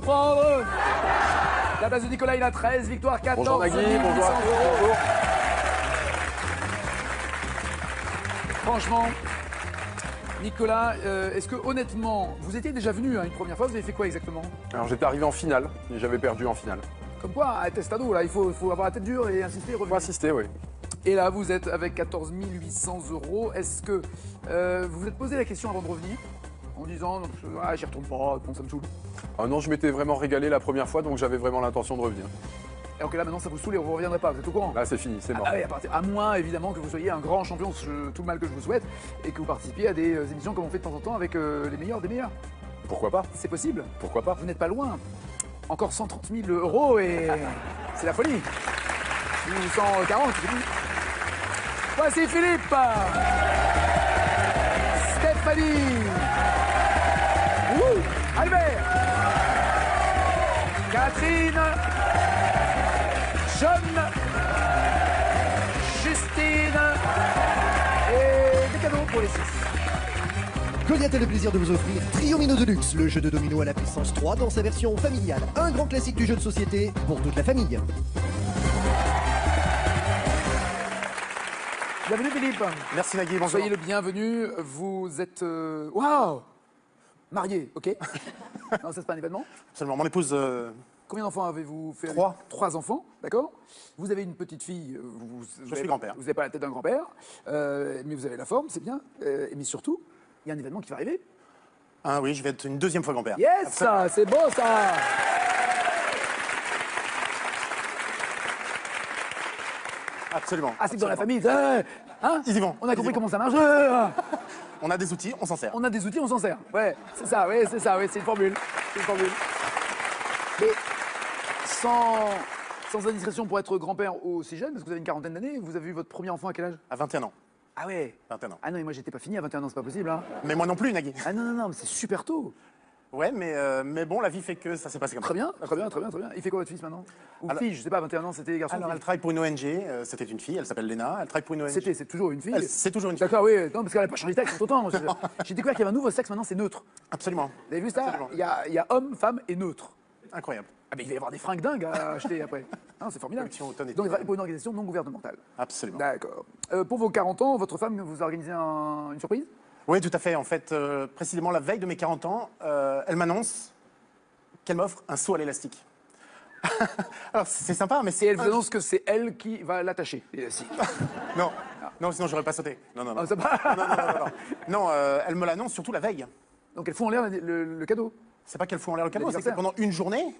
prendre. La place de Nicolas, il a 13 victoires, 14 Bonjour Nagui, 800 bonjour à tous, euros. bonjour. Franchement, Nicolas, est-ce que honnêtement, vous étiez déjà venu une première fois, vous avez fait quoi exactement? Alors j'étais arrivé en finale, et j'avais perdu en finale. Comme quoi, à Testado, là, il faut avoir la tête dure et insister, Faut revenir. assister, oui. Et là, vous êtes avec 14 800 euros. Est-ce que vous vous êtes posé la question avant de revenir? En disant, ah, j'y retourne pas, bon, ça me saoule. Ah non, je m'étais vraiment régalé la première fois, donc j'avais vraiment l'intention de revenir. Alors que là, maintenant, ça vous saoule et vous ne reviendrez pas, vous êtes au courant? Là, c'est fini, c'est mort. Ah oui, à moins évidemment que vous soyez un grand champion, tout le mal que je vous souhaite, et que vous participiez à des émissions comme on fait de temps en temps avec les meilleurs des meilleurs. Pourquoi pas? C'est possible. Pourquoi pas? Vous n'êtes pas loin. Encore 130 000 euros et c'est la folie. 140, c'est fini. Voici Philippe, Stéphanie, Albert, Catherine, John, Justine et des cadeaux pour les 6. Goliath a le plaisir de vous offrir Triomino Deluxe, le jeu de domino à la puissance 3 dans sa version familiale. Un grand classique du jeu de société pour toute la famille. Bienvenue Philippe. Merci Nagui, bonjour. Soyez le bienvenu. Vous êtes... Waouh, marié, ok. Non, ça c'est pas un événement. Absolument, mon épouse... Combien d'enfants avez-vous fait? 3. 3 enfants, d'accord. Vous avez une petite fille. Je suis grand-père. Vous n'avez pas la tête d'un grand-père, mais vous avez la forme, c'est bien. Mais surtout, il y a un événement qui va arriver. Ah oui, je vais être une deuxième fois grand-père. Yes, ça, c'est beau ça. Absolument. Ah, c'est que dans la absolument. famille, hein, Ils y vont. on a ils y compris vont. comment ça marche. On a des outils, on s'en sert. On a des outils, on s'en sert. Ouais, c'est ça, c'est une formule. C'est une formule. Mais sans indiscrétion pour être grand-père aussi jeune, parce que vous avez une quarantaine d'années, vous avez eu votre premier enfant à quel âge? À 21 ans. Ah ouais. 21 ans. Ah non, mais moi j'étais pas fini à 21 ans, c'est pas possible. Hein. Mais moi non plus, Nagui. Ah non, mais c'est super tôt. Ouais, mais bon, la vie fait que ça s'est passé comme Très ça. bien, très bien, très bien, très bien. Il fait quoi votre fils maintenant? Ou Alors- fille, je sais pas, 21 ans, c'était garçon. Alors, fille elle travaille pour une ONG, c'était une fille, elle s'appelle Léna, elle travaille pour une ONG. C'est toujours une fille. C'est toujours une fille. D'accord, oui, non, parce qu'elle n'a pas changé de sexe autant. J'ai découvert qu'il y avait un nouveau sexe maintenant, c'est neutre. Absolument. Vous avez vu ça? Absolument. Il y a homme, femme et neutre. Incroyable. Ah, mais il va y avoir des fringues dingues à acheter après. Non, c'est formidable. Collection automne et Donc, il hiver. travaille pour une organisation non gouvernementale. Absolument. D'accord. Pour vos 40 ans, votre femme vous a organisé une surprise? Oui, tout à fait. En fait, précisément la veille de mes 40 ans, elle m'annonce qu'elle m'offre un saut à l'élastique. Alors, c'est sympa, mais Et c'est... elle vous annonce que c'est elle qui va l'attacher. Si. Non, non, sinon j'aurais pas sauté. Non, non, non. Ah, ça va. Non. Non, elle me l'annonce surtout la veille. Donc, elle fout en l'air le cadeau. C'est pas qu'elle fout en l'air le cadeau, c'est que L'anniversaire. pendant une journée,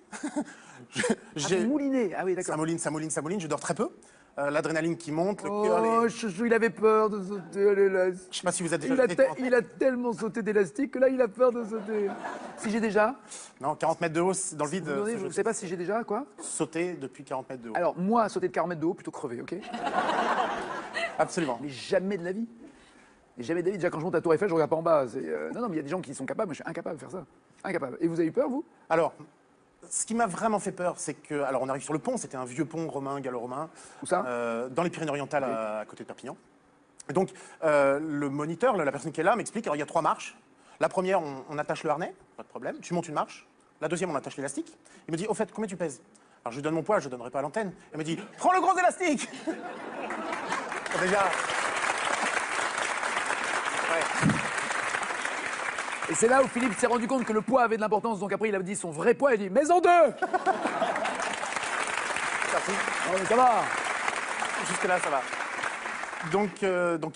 J'ai mouliné. Ah oui, d'accord. ça mouline, je dors très peu. L'adrénaline qui monte, le cœur... Oh, chouchou, il avait peur de sauter à l'élastique. Je sais pas si vous êtes déjà... Il a tellement sauté d'élastique que là, il a peur de sauter. Si j'ai déjà, Non, 40 mètres de haut, dans le vide, je ne sais pas si j'ai déjà, quoi. sauter depuis 40 mètres de haut. Alors, moi, sauter de 40 mètres de haut, plutôt crever, ok? Absolument. Mais jamais de la vie. Et jamais de la vie. Déjà, quand je monte à Tour Eiffel, je regarde pas en bas. Non, mais il y a des gens qui sont capables, moi, je suis incapable de faire ça. Incapable. Et vous avez eu peur, vous? Alors, ce qui m'a vraiment fait peur, c'est que... Alors, on arrive sur le pont, c'était un vieux pont romain, gallo-romain. Où ça? Dans les Pyrénées-Orientales, à côté de Perpignan. Et donc, le moniteur, la personne qui est là, m'explique, alors il y a 3 marches. La première, on attache le harnais, pas de problème. Tu montes une marche. La deuxième, on attache l'élastique. Il me dit, au fait, combien tu pèses? Alors, je lui donne mon poids, je ne donnerai pas à l'antenne. Elle me dit, prends le gros élastique. Bon, déjà... Ouais. Et c'est là où Philippe s'est rendu compte que le poids avait de l'importance. Donc après, il a dit son vrai poids. Il a dit, mais en deux. Merci. Non, mais ça va. Jusque-là, ça va. Donc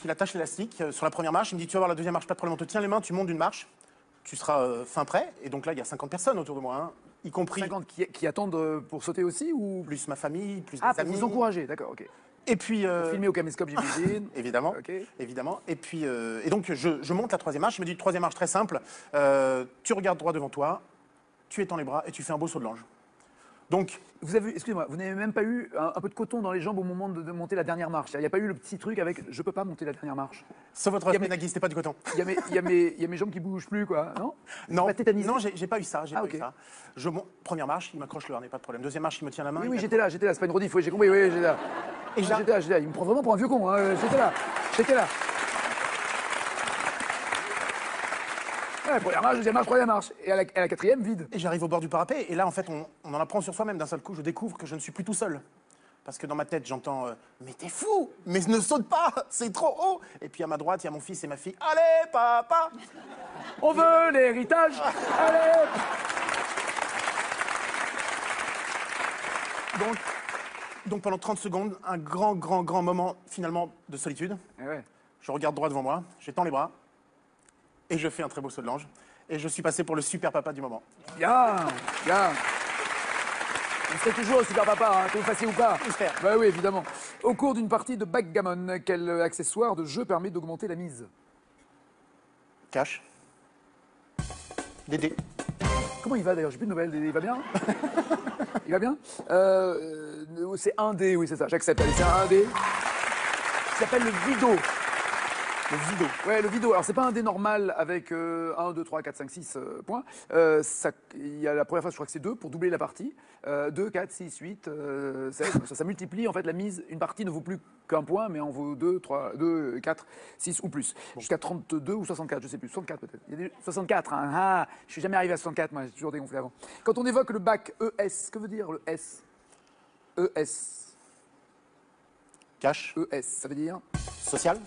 il attache l'élastique sur la première marche. Il me dit, tu vas voir la deuxième marche, pas de problème, on te tient les mains, tu montes d'une marche. Tu seras fin prêt. Et donc là, il y a 50 personnes autour de moi, hein, y compris 50 qui attendent pour sauter aussi ou... plus ma famille, plus Ah, mes pour amis. vous encourager, d'accord, ok. Et puis... Filmé au caméscope, j'imagine. Évidemment, Ok. évidemment. Et puis, et donc je monte la troisième marche. Il me dit, troisième marche très simple. Tu regardes droit devant toi, tu étends les bras et tu fais un beau saut de l'ange. Donc, Vous avez, excusez-moi, vous n'avez même pas eu un peu de coton dans les jambes au moment de monter la dernière marche. Il n'y a pas eu le petit truc avec je peux pas monter la dernière marche. sauf votre Il y a respect, Nagui, c'était pas du coton. Il y a mes jambes qui bougent plus, quoi, non? Non, Pas tétanisé? non, j'ai pas eu ça. J'ai Ah, pas ok. eu ça. Je monte, première marche, il m'accroche le harnais, pas de problème. Deuxième marche, il me tient la main. Oui, il oui, m'accroche- j'étais là, c'est pas une rediff, oui, j'ai compris, oui, j'étais là. Et j'arrive- J'étais là, il me prend vraiment pour un vieux con, hein, j'étais là. Ouais, première marche, deuxième marche, troisième marche. Et à la quatrième, vide. Et j'arrive au bord du parapet, et là, en fait, on en apprend sur soi-même. D'un seul coup, je découvre que je ne suis plus tout seul. Parce que dans ma tête, j'entends mais t'es fou! Mais ne saute pas! C'est trop haut! Et puis à ma droite, il y a mon fils et ma fille. Allez, papa! On veut l'héritage. Allez. Donc pendant 30 secondes, un grand moment, finalement, de solitude. Eh ouais. Je regarde droit devant moi, j'étends les bras, et je fais un très beau saut de l'ange. Et je suis passé pour le super papa du moment. Bien, bien. Vous serez toujours super papa, hein, que vous fassiez ou pas. J'espère. Bah oui, évidemment. Au cours d'une partie de backgammon, quel accessoire de jeu permet d'augmenter la mise? Cash. Dédé. Comment il va d'ailleurs? J'ai plus de nouvelles. Il va bien? Il va bien? C'est un dé, oui, c'est ça. J'accepte. Allez, c'est un dé. Il s'appelle le Vido. Le Vido. Ouais, le Vido. Alors, c'est pas un dé normal avec 1, 2, 3, 4, 5, 6 points. Il y a la première phase, je crois que c'est 2 pour doubler la partie. 2, 4, 6, 8, 16. Ça multiplie en fait la mise. Une partie ne vaut plus qu'un point, mais en vaut 2, 3, 2, 4, 6 ou plus. Jusqu'à 32 ou 64, je sais plus. 64 peut-être. Il y a des 64. Hein. Ah, je suis jamais arrivé à 64, moi, j'ai toujours dégonflé avant. Quand on évoque le bac ES, que veut dire le S? ES. Cash. ES, ça veut dire Social.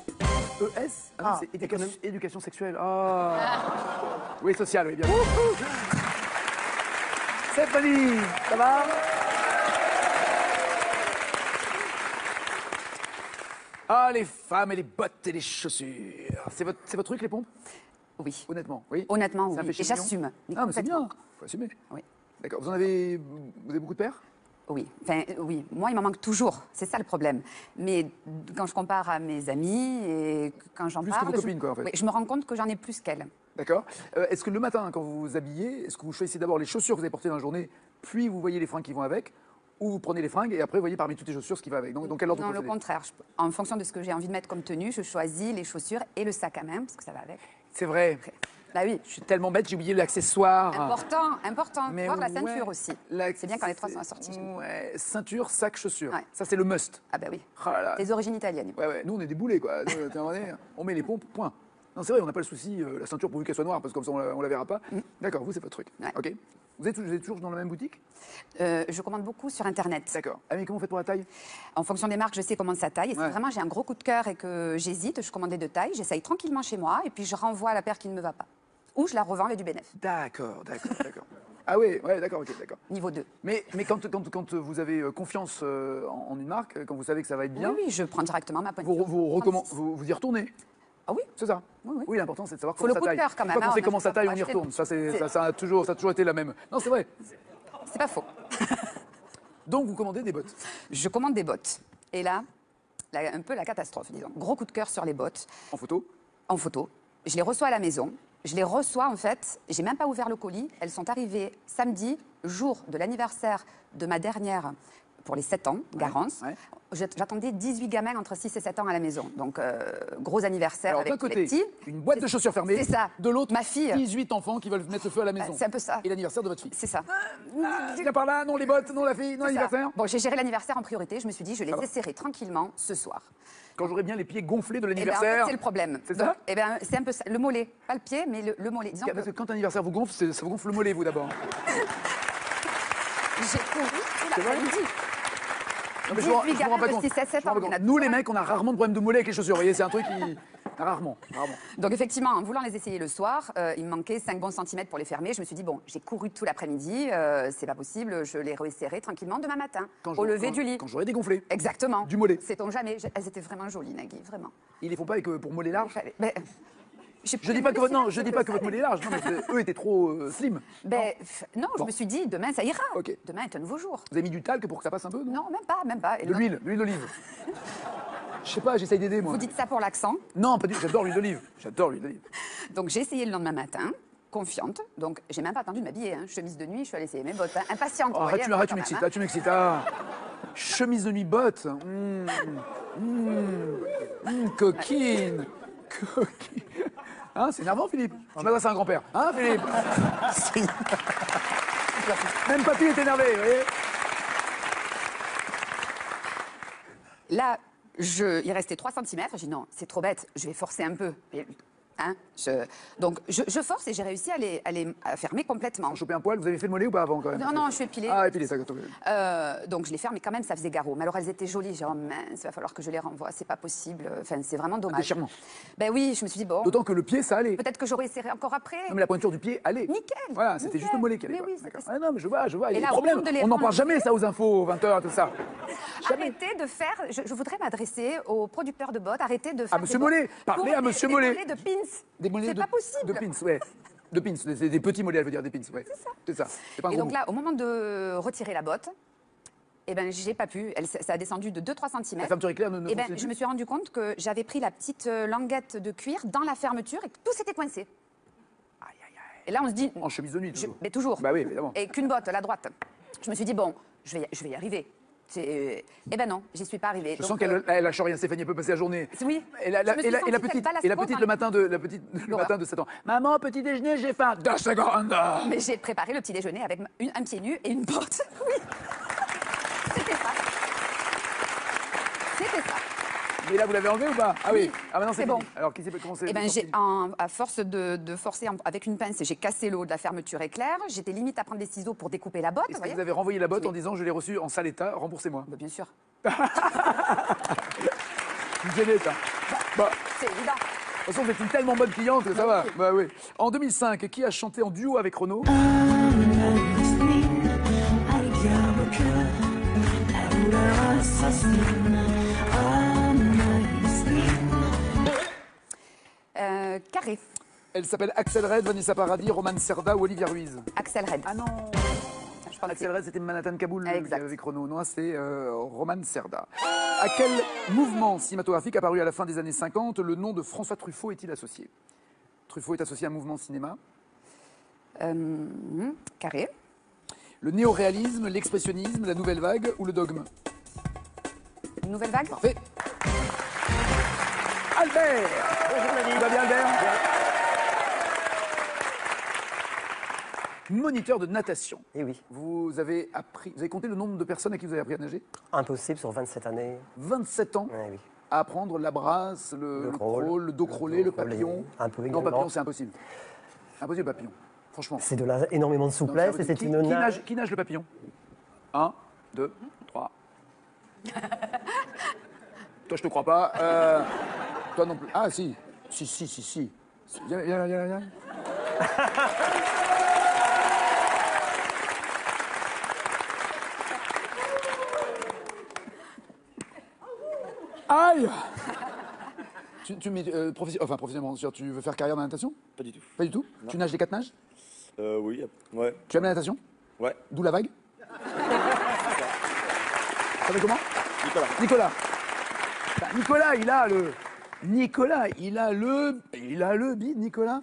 ES? Ah, non, Ah, c'est économie. éducation sexuelle. Ah. Oui, sociale, oui, bien. Stéphanie, ça va? Ah, les femmes et les bottes et les chaussures. C'est votre truc, les pompes? Oui. Honnêtement, oui? Honnêtement, Ça oui. fait chez Et j'assume. Ah, mais c'est bien. Faut assumer. Oui. D'accord. Vous avez beaucoup de paires? Oui. Enfin, oui. Moi, il m'en manque toujours. C'est ça le problème. Mais quand je compare à mes amis et quand j'en Plus que parle, vos copines, quoi, en fait. oui, je me rends compte que j'en ai plus qu'elles. D'accord. Est-ce que le matin, quand vous vous habillez, est-ce que vous choisissez d'abord les chaussures que vous avez portées dans la journée, puis vous voyez les fringues qui vont avec, ou vous prenez les fringues et après vous voyez parmi toutes les chaussures ce qui va avec? Donc quel ordre Non, vous le procédez? contraire. En fonction de ce que j'ai envie de mettre comme tenue, je choisis les chaussures et le sac à main, parce que ça va avec. C'est vrai. Bah oui. Je suis tellement bête, j'ai oublié l'accessoire. Important. Mais Voir la ouais, ceinture aussi. C'est bien quand les trois sont assortis. Ouais, ceinture, sac, chaussures. Ouais. Ça, c'est le must. Ah bah oui. Oh là là. Des origines italiennes. Ouais, nous, on est des boulets, quoi. On met les pompes, point. Non, c'est vrai, on n'a pas le souci, la ceinture pourvu qu'elle soit noire, parce que comme ça, on la verra pas. D'accord, vous, c'est votre truc. Ouais. OK. Vous êtes toujours dans la même boutique? Je commande beaucoup sur Internet. D'accord. Ah, mais comment vous faites pour la taille? En fonction des marques, je sais comment ça taille. Et si Ouais. vraiment j'ai un gros coup de cœur et que j'hésite, je commande les 2 tailles, j'essaye tranquillement chez moi et puis je renvoie la paire qui ne me va pas. Ou je la revends avec du bénéfice. D'accord. Ah ouais, d'accord, ok, d'accord. Niveau 2. Mais quand vous avez confiance en une marque, quand vous savez que ça va être bien, Oui, je prends directement ma pointure. vous y retournez. Ah oui. C'est ça. Oui. L'important c'est de savoir Faut comment le ça coup de taille. cœur, quand même, Une fois qu'on hein, sait on comment a ça taille, on y acheté. retourne. Ça a toujours été la même. Non, c'est vrai. C'est pas faux. Donc vous commandez des bottes. Je commande des bottes. Et là, un peu la catastrophe, disons. Gros coup de cœur sur les bottes, En photo. en photo. Je les reçois à la maison. Je les reçois, en fait, j'ai même pas ouvert le colis. Elles sont arrivées samedi, jour de l'anniversaire de ma dernière, pour les 7 ans, Garance. ouais. J'attendais 18 gamins entre 6 et 7 ans à la maison. Donc, gros anniversaire Alors avec d'un côté, les petits. une boîte de chaussures fermée. C'est ça. De l'autre, Ma fille. 18 enfants qui veulent mettre le feu à la maison. C'est un peu ça. Et l'anniversaire de votre fille. C'est ça. Viens par là, non les bottes, non la fille, non C'est ça. l'anniversaire. Bon, j'ai géré l'anniversaire en priorité. Je me suis dit, je les va. essaierai tranquillement ce soir. Quand j'aurai bien les pieds gonflés de Eh ben, en fait, l'anniversaire. c'est le problème. C'est ça. Donc, eh ben, c'est un peu ça. Le mollet, pas le pied, mais le mollet. Disons Parce que que quand l'anniversaire vous gonfle, ça vous gonfle le mollet, vous d'abord. j'ai couru tout C'est vrai l'après-midi. Non, mais 18 me rends gamins pas de compte. 6 à 7 Je me rends ans, pas il y en compte. a Nous, les plein. mecs, on a rarement de problème de mollet avec les chaussures. Vous voyez, c'est un truc qui. Rarement. Donc effectivement, en voulant les essayer le soir, il me manquait 5 bons centimètres pour les fermer. Je me suis dit, bon, j'ai couru tout l'après-midi, c'est pas possible, je les resserrai tranquillement demain matin, au lever du lit. Quand j'aurai dégonflé. Exactement. Du mollet. Sait-on jamais. Elles étaient vraiment jolies, Nagui, vraiment. Ils les font pas avec, pour mollet large. Ben, Je dis pas que votre mollet est large. Non, mais eux étaient trop slim. Non, je Bon. me suis dit, demain, ça ira. Ok. Demain est un nouveau jour. Vous avez mis du talc pour que ça passe un peu, non? Non, même pas. Et De l'huile d'olive. Je sais pas, j'essaye d'aider, moi. Vous dites ça pour l'accent. Non, pas du tout. J'adore l'huile d'olive. Donc j'ai essayé le lendemain matin, confiante. Donc j'ai même pas attendu de m'habiller. Hein. Chemise de nuit, je suis allée essayer mes bottes. Hein. Impatiente. Oh, vous voyez, arrête, tu quand m'excites. même, hein. Tu m'excites. Ah. Chemise de nuit, bottes. Coquine. Hein, c'est énervant, Philippe. Je m'adresse à un grand-père. Hein, Philippe? Même papy est énervé, vous voyez? Là, il restait 3 cm. J'ai dit non, c'est trop bête, je vais forcer un peu. Et Hein, donc je force et j'ai réussi à fermer complètement. Pour choper un poil, vous avez fait le mollet ou pas avant quand même? Non, non, je suis épilée. Ah, épilé, ça. Donc je les ferme, mais quand même ça faisait garrot. Mais alors elles étaient jolies, j'ai dit, oh mince, il va falloir que je les renvoie, c'est pas possible. Enfin, c'est vraiment dommage. Déchirement. Ben oui, je me suis dit, bon, D'autant que le pied, ça allait. peut-être que j'aurais essayé encore après. Non, mais la pointure du pied allait. Nickel. Voilà, c'était nickel. juste le mollet qui allait. Mais quoi. oui, c'était D'accord. ça. Ah non, mais je vois, il y Et a des là, au problèmes. moment de les On n'en parle ranger- jamais, ça, aux infos, 20h, tout ça. Jamais. Arrêtez de faire, je voudrais m'adresser aux producteurs de bottes, arrêtez de faire. Monsieur des bottes Mollet, parlez pour à Monsieur des Mollet. mollets de pins. Des mollets C'est pas possible. De pins, ouais. De pins, des petits mollets, elle veut dire des pins, ouais. C'est ça. C'est pas un Et gros donc mot. là, au moment de retirer la botte, eh ben, j'ai pas pu. Ça a descendu de 2-3 cm. La fermeture éclair ne Eh ben, fonctionnait je me plus. suis rendu compte que j'avais pris la petite languette de cuir dans la fermeture et que tout s'était coincé. Aïe, aïe, aïe. Et là, on se dit. En chemise de nuit, toujours. Mais toujours. Bah oui, évidemment. Et qu'une botte, la droite. Je me suis dit, bon, je vais y arriver. Eh ben non, j'y suis pas arrivée. Je Donc, sens qu'elle lâche rien, Stéphanie, elle peut passer la journée. Oui. Et la Je me suis sentie cette petite, ballasse et la pro petite dans le matin le matin de 7 ans. Maman, petit déjeuner, j'ai faim. 2 secondes. Mais j'ai préparé le petit déjeuner avec un pied nu et une botte. Oui. C'était ça. C'était ça. Et là, vous l'avez enlevé ou pas? Ah oui. Oui. Ah maintenant c'est C'est bon. bon. Alors qui s'est commencé? Eh ben, à force de forcer avec une pince, j'ai cassé le haut de la fermeture éclair. J'étais limite à prendre des ciseaux pour découper la botte. Est-ce que voyez. vous avez renvoyé la botte Oui. en disant je l'ai reçue en sale état, remboursez-moi? Bah, bien sûr. Vous gênez ça. Bah, C'est évident. de toute façon, vous êtes une tellement bonne cliente que ça va. Bah oui. En 2005, qui a chanté en duo avec Renaud? Carré. Elle s'appelle Axel Red, Vanessa Paradis, Roman Serda ou Olivia Ruiz? Axel Red. Ah non. Je pense que Axel Red, c'était Manhattan Kaboul Exact. avec Renaud. Non, c'est Roman Serda. À quel mouvement cinématographique apparu à la fin des années 50 le nom de François Truffaut est-il associé? Truffaut est associé à un mouvement cinéma. Carré. Le néoréalisme, l'expressionnisme, la nouvelle vague ou le dogme? Une nouvelle vague. Parfait. Albert! Bonjour, ça va bien, Albert? Moniteur de natation. Eh oui, Vous avez compté le nombre de personnes à qui vous avez appris à nager? impossible sur 27 années. 27 ans Eh oui. à apprendre la brasse, le crawl, le dos crawlé, le crawlé, papillon. un peu Non, également. papillon, c'est impossible. Impossible, papillon. Franchement. C'est de là énormément de Non, souplesse et c'est qui, une nage. qui nage le papillon? 1, 2, 3. Toi, je te crois pas. Toi non plus. Ah, si. Si. Viens, viens. Aïe! Professionnellement, tu veux faire carrière dans la natation? Pas du tout. Pas du tout? Tu nages les 4 nages? Oui, ouais. Tu aimes la natation? Ouais. D'où la vague? Ça s'appelle comment? Nicolas. Nicolas. Bah, Nicolas, il a le bide, Nicolas.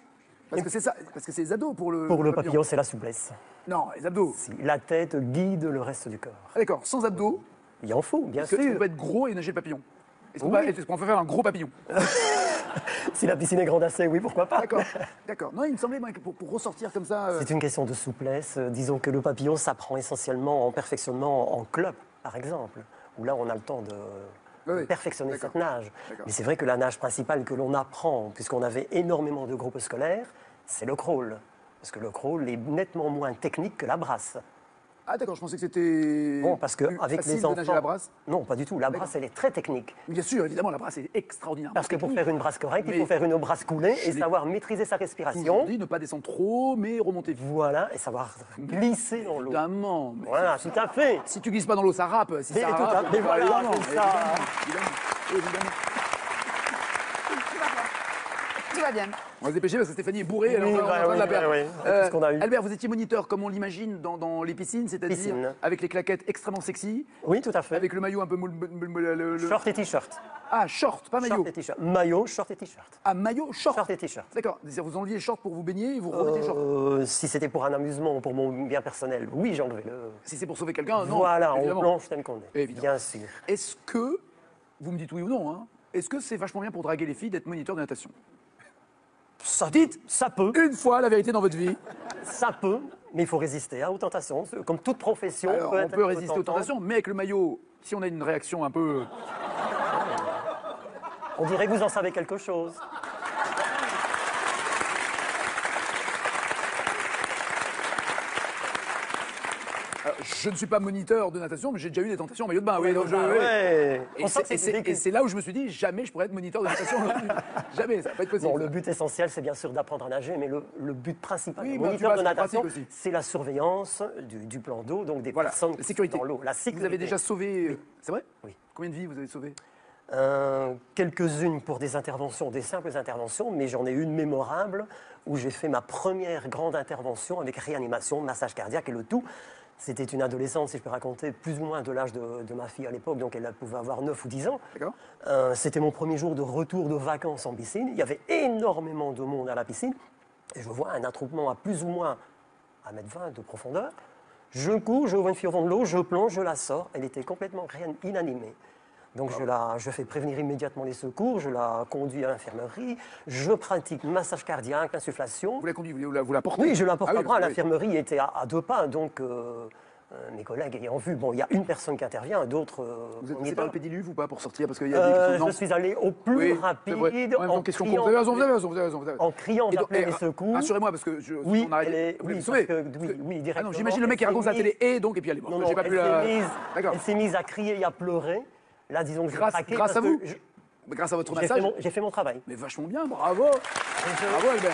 Parce que c'est ça, parce que c'est les abdos pour le Pour le papillon, c'est la souplesse. Non, les abdos. Si la tête guide le reste du corps. Ah, d'accord, sans abdos, Il en faut, bien est-ce qu'on sûr. peut être gros et nager le papillon? Est-ce qu'on Oui. peut faire un gros papillon? Si la piscine est grande assez, oui, pourquoi pas. D'accord. Non, il me semblait moi, que pour ressortir comme ça. C'est une question de souplesse. Disons que le papillon s'apprend essentiellement en perfectionnement en club, par exemple, où là on a le temps de Oui, perfectionner d'accord. cette nage. D'accord. Mais c'est vrai que la nage principale que l'on apprend, puisqu'on avait énormément de groupes scolaires, c'est le crawl. Parce que le crawl est nettement moins technique que la brasse. Ah d'accord, je pensais que c'était. Bon, parce plus qu'avec facile les de nager enfants. la brasse. Non, pas du tout. La brasse, elle est très technique. Bien sûr, évidemment, la brasse est extraordinaire. Parce que pour faire une brasse correcte, il Mais- faut faire une brasse coulée et l'ai- savoir maîtriser sa On respiration. dit ne pas descendre trop, mais remonter vite. Voilà, et savoir glisser dans l'eau. Évidemment. Mais Voilà, tout à fait. si tu glisses pas dans l'eau, ça râpe. Si Mais ça tout à râpe, fait, voilà, évidemment, c'est ça. évidemment. Tout va bien. On va se dépêcher parce que Stéphanie est bourrée, elle est en Oui, train- on est en bah train de la oui, perdre. oui, avec tout ce qu'on a eu. Albert, vous étiez moniteur, comme on l'imagine, dans les piscines, c'est-à-dire Piscine. avec les claquettes extrêmement sexy, Oui, tout à fait. avec le maillot un peu Short et t-shirt. Ah, short, pas maillot. Short et t-shirt. Maillot, short et t-shirt. Ah, maillot, short. Short et t-shirt. D'accord. C'est-à-dire vous enleviez les shorts pour vous baigner et vous remettez les shorts. Si c'était pour un amusement ou pour mon bien personnel, oui, j'enlevais le. Si c'est pour sauver quelqu'un, non. Voilà, on évidemment. plonge tel qu'on est. Évidemment. Bien sûr. Est-ce que, vous me dites oui ou non, hein, est-ce que c'est vachement bien pour draguer les filles d'être moniteur de natation? Ça, Dites ça peut, une fois la vérité dans votre vie. ça peut, mais il faut résister aux tentations. Comme toute profession, Alors, on être peut résister aux tentant. tentations, mais avec le maillot, si on a une réaction un peu... On dirait que vous en savez quelque chose. je ne suis pas moniteur de natation, mais j'ai déjà eu des tentations en maillot de bain. Oui, donc Ouais. Et On sent que c'est- c'est et c'est là où je me suis dit, jamais je pourrais être moniteur de natation. Jamais, ça va pas être possible. Non, le but essentiel, c'est bien sûr d'apprendre à nager, mais le but principal Oui, d'un bah, tu moniteur passes de en natation, pratique aussi. c'est la surveillance du plan d'eau, donc des Voilà, personnes la qui sont sécurité. dans l'eau. La sécurité. Vous avez déjà sauvé. C'est vrai? Oui. Combien de vies vous avez sauvé? Quelques-unes pour des interventions, des simples interventions, mais j'en ai une mémorable où j'ai fait ma première grande intervention avec réanimation, massage cardiaque et le tout. C'était une adolescente, si je peux raconter, plus ou moins de l'âge de ma fille à l'époque, donc elle pouvait avoir 9 ou 10 ans. D'accord. C'était mon premier jour de retour de vacances en piscine. Il y avait énormément de monde à la piscine. Et je vois un attroupement à plus ou moins 1,20 m de profondeur. Je cours, je vois une fille au fond de l'eau, je plonge, je la sors. Elle était complètement inanimée. Donc je fais prévenir immédiatement les secours, je la conduis à l'infirmerie, je pratique massage cardiaque, insufflation. Vous la conduisez, vous la portez? Oui, je la porte Ah à oui, bras. oui. L'infirmerie était à 2 pas, donc mes collègues ayant vu, bon, il y a une personne qui intervient, d'autres. Vous êtes on y passé est par pas. le pédiluve ou pas pour sortir? Parce qu'il y a des Je suis allé au plus Oui, c'est vrai. rapide En même temps, qu'est-ce qu'on compte? Vous avez raison, vous avez raison, vous avez raison, vous avez raison. en criant, Et donc, d'appeler et, les secours. Rassurez-moi, parce que Oui, on arrête. elle est, Vous voulez oui, me sauver? parce que- oui, oui, Ah directement. non, j'imagine le mec qui Elle raconte s'est à la télé et donc, et puis elle est morte. Non, non, J'ai pas elle pu la. s'est mise- D'accord. elle s'est mise à crier et à pleurer. Là, disons que j'ai Grâce craqué à parce vous? que Grâce à votre j'ai massage. j'ai fait mon travail. Mais vachement bien, bravo. Je- Bravo, Albert.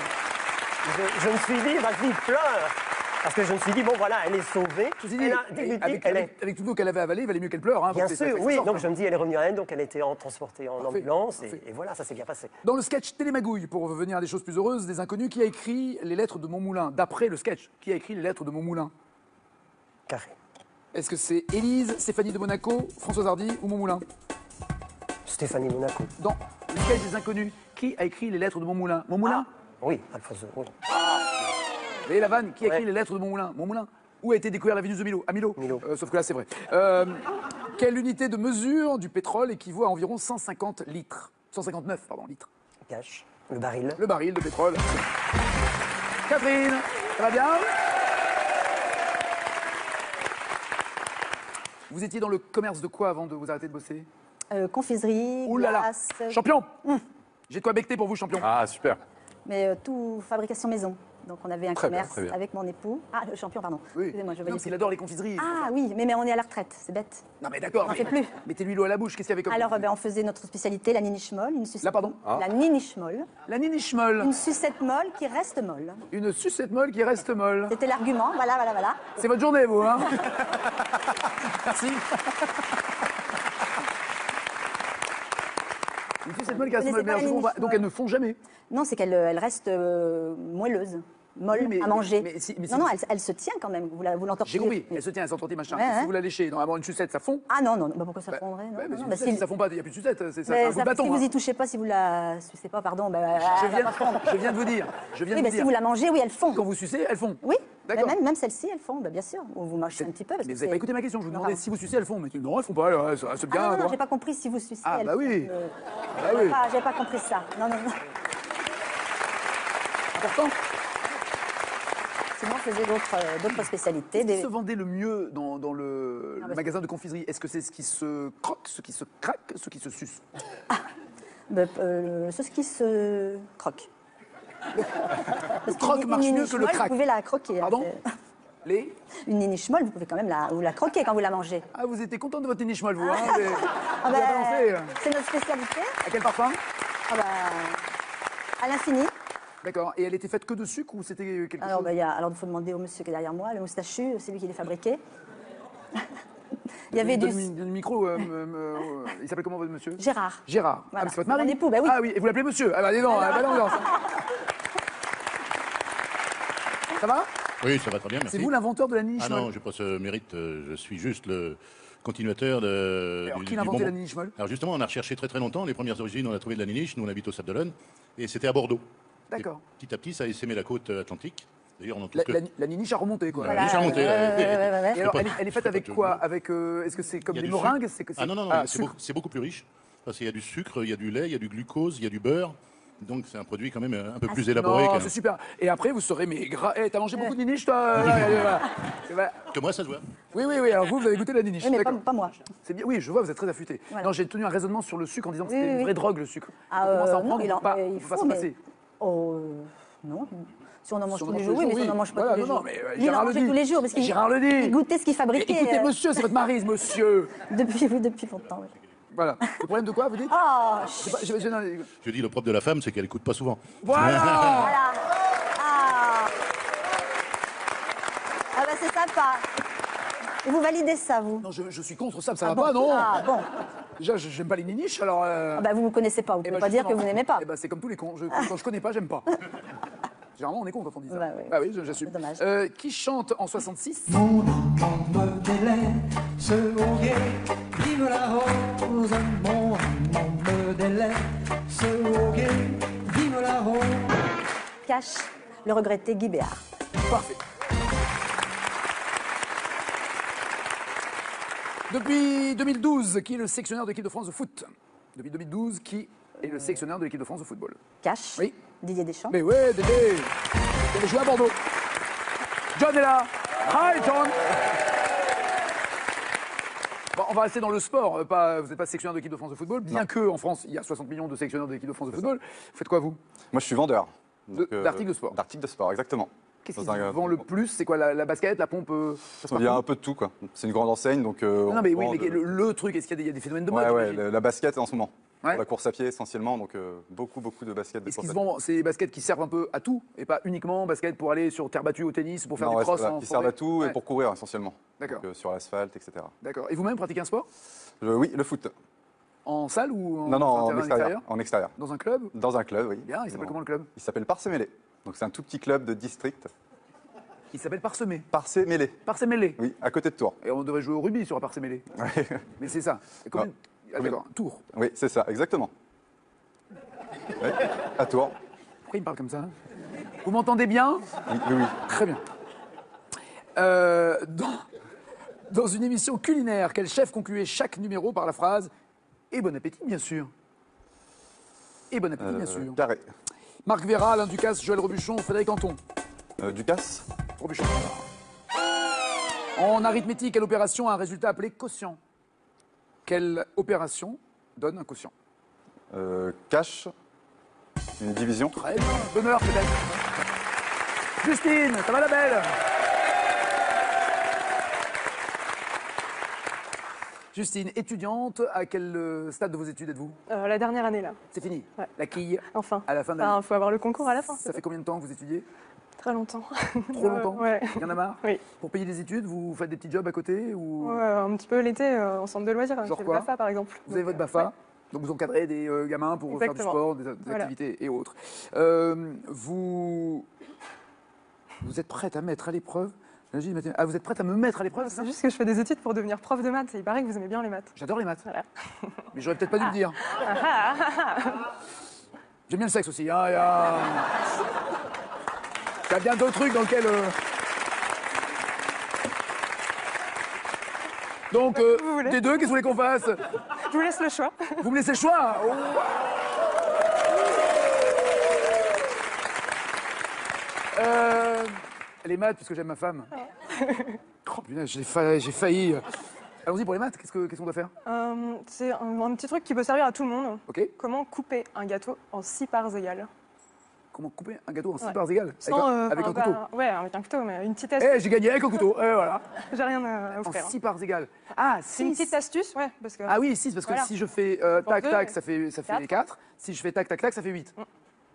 Je me suis dit, vas-y, pleure. Parce que je me suis dit, bon, voilà, elle est sauvée. Ceci dit, Elle a débuté, avec, elle est- avec tout l'eau qu'elle avait avalé, il valait mieux qu'elle pleure. Hein, Bien pour que ça sûr, fasse oui. sorte, Donc hein. je me dis, elle est revenue à elle, donc elle a été transportée en Parfait, ambulance. parfait. Et voilà, ça s'est bien passé. Dans le sketch Télémagouille, pour revenir à des choses plus heureuses, des inconnus, qui a écrit les lettres de Montmoulin? D'après le sketch, qui a écrit les lettres de Montmoulin? Carré. Est-ce que c'est Élise, Stéphanie de Monaco, Françoise Hardy ou Montmoulin? Stéphanie Monaco. Dans le sketch des inconnus, qui a écrit les lettres de Montmoulin? Montmoulin? Oui, Alphonse. Oui. Vous voyez la vanne? Qui a écrit Ouais. les lettres de Montmoulin? Montmoulin. Où a été découvert la Vénus de Milo? À Milo. Milo. Sauf que là, c'est vrai. Quelle unité de mesure du pétrole équivaut à environ 150 litres? 159, pardon, litres. Cash. Le baril. Le baril de pétrole. Catherine, ça va bien? Vous étiez dans le commerce de quoi avant de vous arrêter de bosser? Confiserie, Ouh là là. glace, Champion! J'ai de quoi becter pour vous, champion. Ah, super. mais tout fabrication maison. Donc on avait un Très bien, commerce très bien. avec mon époux. Ah, le champion, pardon. Oui. Excusez-moi, je Non, voyais parce qu'il adore les confiseries. Ah oui, mais on est à la retraite, c'est bête. Non, mais d'accord. On n'en mais- fait plus. Mettez-lui l'eau à la bouche. Qu'est-ce qu'il y avait comme Alors confiserie? on faisait notre spécialité, la niniche molle. Une sucette Là, pardon? La niniche molle. La niniche molle. Une sucette molle qui reste molle. Une sucette molle qui reste molle. C'était l'argument, voilà, voilà, voilà. C'est votre journée, vous, hein? Merci. Une sucette molle qui reste Vous molle. connaissez Mais pas la alors, niniche donc molle elles ne font jamais. Non, c'est qu'elle reste moelleuse, molle Oui, mais- à manger. mais si- mais si non, non, vous- elle se tient quand même. Vous J'ai l'entortillez. compris. Elle se tient, elle s'entortille, machin. Ouais, Si ouais. vous la léchez, normalement, une sucette, ça fond. Ah non, non, bah pourquoi ça fondrait non, Ouais, mais non, une bah, sucette, si- si ça fond pas, il n'y a plus de sucette. C'est ça, mais un bout de ça- bâton. si vous hein. y touchez pas, si vous la sucez pas, pardon, bah, Je elle va viens, pas fondre. je viens de vous dire. Je viens Oui, de mais vous si dire. vous la mangez, oui, elles font. Quand vous sucez, elles font. Oui, D'accord. même celles-ci, elles font, bah, bien sûr. Ou vous mâchez un petit peu. Parce Mais que vous n'avez pas c'est- écouté ma question. Je vous Non, demandais pardon. si vous sucez, elles font. Mais non, elles font pas. Ouais, c'est bien. Ah non, non, droit. j'ai pas compris si vous sucez. Ah, elles bah font. oui. Ah J'avais oui. j'avais pas compris ça. Non, non, non. Important. Sinon, on faisait d'autres spécialités. Qu'est-ce qui Des... se vendait le mieux dans le Ah, bah, magasin de confiserie? Est-ce que c'est ce qui se croque, ce qui se craque, ce qui se suce? ce qui se croque. Le croque marche mieux que le craque. Vous pouvez la croquer. hein, Pardon? c'est- Les Une niniche molle, vous pouvez quand même vous la croquer quand vous la mangez. Ah, vous étiez content de votre niche molle, vous, hein? Mais- Ah Vous avez balancé, c'est notre spécialité. À quel parfum? Ah bah, à l'infini. D'accord. Et elle était faite que de sucre ou c'était quelque Alors, chose? alors, il faut demander au monsieur qui est derrière moi, le moustachu, c'est lui qui les fabriquait. Il y avait du... Donne le micro. Il s'appelle comment votre monsieur? Gérard. Gérard. Voilà. Ah, mais c'est votre mari? Mon époux, bah oui. Ah oui, et vous l'appelez monsieur? Ah bah dis donc, bonne ambiance. Ça va? Oui, ça va très bien, merci. C'est vous l'inventeur de la niche Ah molle? non, je n'ai pas ce mérite. Je suis juste le continuateur de. Alors, du- qui du l'a inventé bonbon. la niche molle? Alors justement, on a recherché très très longtemps. Les premières origines, on a trouvé de la niniche. Nous, on habite au Sable d'Olonne. Et c'était à Bordeaux. D'accord. Et petit à petit, ça a essaimé la côte atlantique. D'ailleurs, on en trouve La, que. la niche a remonté, quoi. Voilà. niche a remonté, ouais. Et alors, pas- elle est faite je fais avec pas de- quoi? Avec, est-ce que c'est comme Il y a des du meringues? sucre. Ah non, non, non, c'est sucre. beaucoup plus riche. Parce qu'il y a du sucre, il y a du lait, il y a du glucose, il y a du beurre. Donc c'est un produit quand même un peu plus élaboré Non, c'est super. Et après, vous serez mais gras. Eh, t'as mangé beaucoup de niche, toi? Voilà. que moi, ça se voit. Oui, oui, oui. Alors vous avez goûté la niche. Oui, mais D'accord. pas moi. C'est bien. Oui, je vois, vous êtes très affûté. Voilà. Non, j'ai tenu un raisonnement sur le sucre en disant que Oui, c'était oui, une oui. vraie drogue, le sucre. Ah, On commence à en non, prendre, il on ne peut pas il s'en faut, mais- passer. Oh, non. Si on en mange Si on tous en les mange jours, oui, mais si oui. on n'en mange pas Voilà, tous les non, jours. mais, Lui, il Gérard en le mangeait dit. tous les jours parce qu'il Gérard le dit. il goûtait ce qu'il fabriquait. Écoutez, monsieur, c'est votre mari, monsieur. Depuis longtemps, oui. Voilà. Le problème de quoi, vous dites Oh, Je sais pas, Je dis, le propre de la femme, c'est qu'elle écoute pas souvent. Voilà. voilà. Ah. Ah bah c'est sympa. Et vous validez ça, vous? Non, je suis contre ça, ça Ah va bon pas, non. Ah bon. Déjà, j'aime pas les niniches, alors... Ah bah vous ne me connaissez pas, vous ne pouvez pas dire que vous n'aimez pas. Eh ben, c'est comme tous les cons. Quand je connais pas, j'aime pas. Généralement, on est con quand on dit ça. Bah oui. Ah oui, j'assume. C'est dommage. Qui chante en 66 Mon amant me délaisse au guet, vive la rose. Mon amant me délaisse au guet, vive la rose. Cache le regretté Guy Béard. Parfait. Depuis 2012, qui est le sélectionneur de l'équipe de France de foot? Depuis 2012, qui est le sélectionneur de l'équipe de France de football? Cache. Oui. Didier Deschamps. Mais ouais, Dédé. Il avait joué à Bordeaux. John est là. Hi, John. Bon, on va rester dans le sport. Vous n'êtes pas sélectionneur de l'équipe de France de football, bien qu'en France, il y a 60 millions de sélectionneurs de l'équipe de France de football. Vous faites quoi, vous? Moi, je suis vendeur. D'articles de sport. D'articles de sport, exactement. Qu'est-ce qui Dans se un- vend le plus? C'est quoi, la basket, la pompe ça se Il y a passe un peu de tout, quoi. C'est une grande enseigne, donc. Non, mais oui, vend mais de- le truc, est-ce qu'il y a des phénomènes de mode? Ouais, ouais, j'imagine la basket en ce moment. Ouais. La course à pied essentiellement, donc beaucoup de basket. De Est-ce qu'ils course se à pied. vendent, c'est des baskets qui servent un peu à tout et pas uniquement basket pour aller sur terre battue au tennis, pour faire Non, du ouais, cross c'est ça, en qui forêt? servent à tout Ouais. et pour courir essentiellement. D'accord. Donc, sur l'asphalte, etc. D'accord. Et vous-même pratiquez un sport? Oui, le foot. En salle ou Non, non, sur un en terrain extérieur. En extérieur. Dans un club? Dans un club, oui. Bien, il s'appelle comment le club? Il s'appelle Parcé-Mêlé. Donc c'est un tout petit club de district. Il s'appelle Parsemé. Parcé-Mêlé. Parsemélé. Oui, à côté de Tours. Et on devrait jouer au rugby sur un Parsemélé. Ouais. Mais c'est ça. Et combien... Non. Ah, d'accord, Tours. Oui, c'est ça, exactement. Oui, à Tours. Pourquoi il me parle comme ça? Vous m'entendez bien? Oui, oui, oui. Très bien. Dans une émission culinaire, quel chef concluait chaque numéro par la phrase « Et bon appétit, bien sûr ». Et bon appétit, bien sûr. Carré. Marc Vera, Alain Ducasse, Joël Robuchon, Frédéric Anton. Ducasse. Robuchon. En arithmétique, quelle opération a un résultat appelé quotient? Quelle opération donne un quotient? Cache. Une division. Très bien, bonheur peut-être. Justine, ça va la belle? Justine, étudiante, à quel stade de vos études êtes-vous? La dernière année, là. C'est fini. Ouais. La quille, Enfin. à la fin de l'année. Il faut avoir le concours à la fin. Ça fait combien de temps que vous étudiez? Très longtemps. Trop longtemps? Ouais. Il y en a marre? Oui. Pour payer des études, vous faites des petits jobs à côté ou... Ouais, un petit peu l'été, en centre de loisirs, Genre je fais le quoi? BAFA, par exemple. Vous avez votre BAFA, Ouais. donc vous encadrez des gamins pour faire du Exactement. sport, des Voilà. activités et autres. Vous êtes prête à mettre à l'épreuve? Ah, vous êtes prête à me mettre à l'épreuve, c'est ça? C'est juste que je fais des études pour devenir prof de maths et il paraît que vous aimez bien les maths. J'adore les maths. Voilà. Mais j'aurais peut-être pas dû le dire. J'aime bien le sexe aussi. Hein, il y a bien d'autres trucs dans lesquels... Donc, vous voulez. des deux, qu'est-ce que vous voulez qu'on fasse? Je vous laisse le choix. Vous me laissez le choix? Oh. Les maths, puisque j'aime ma femme. Oh putain, j'ai failli. Allons-y pour les maths, qu'est-ce qu'on doit faire? C'est un petit truc qui peut servir à tout le monde. Ok. Comment couper un gâteau en 6 parts égales? Comment couper un gâteau en 6 Ouais. parts égales? Sans, Avec un enfin, couteau? Ouais, avec un couteau, mais une petite Eh, astuce. j'ai gagné avec un couteau, voilà. J'ai rien à En offrir. 6 parts égales. Ah, C'est une 6. petite astuce, ouais, parce que... Ah oui, 6, parce que Voilà. si je fais Pour tac, deux, tac, ça fait quatre. 4. Si je fais tac, tac, tac, ça fait 8.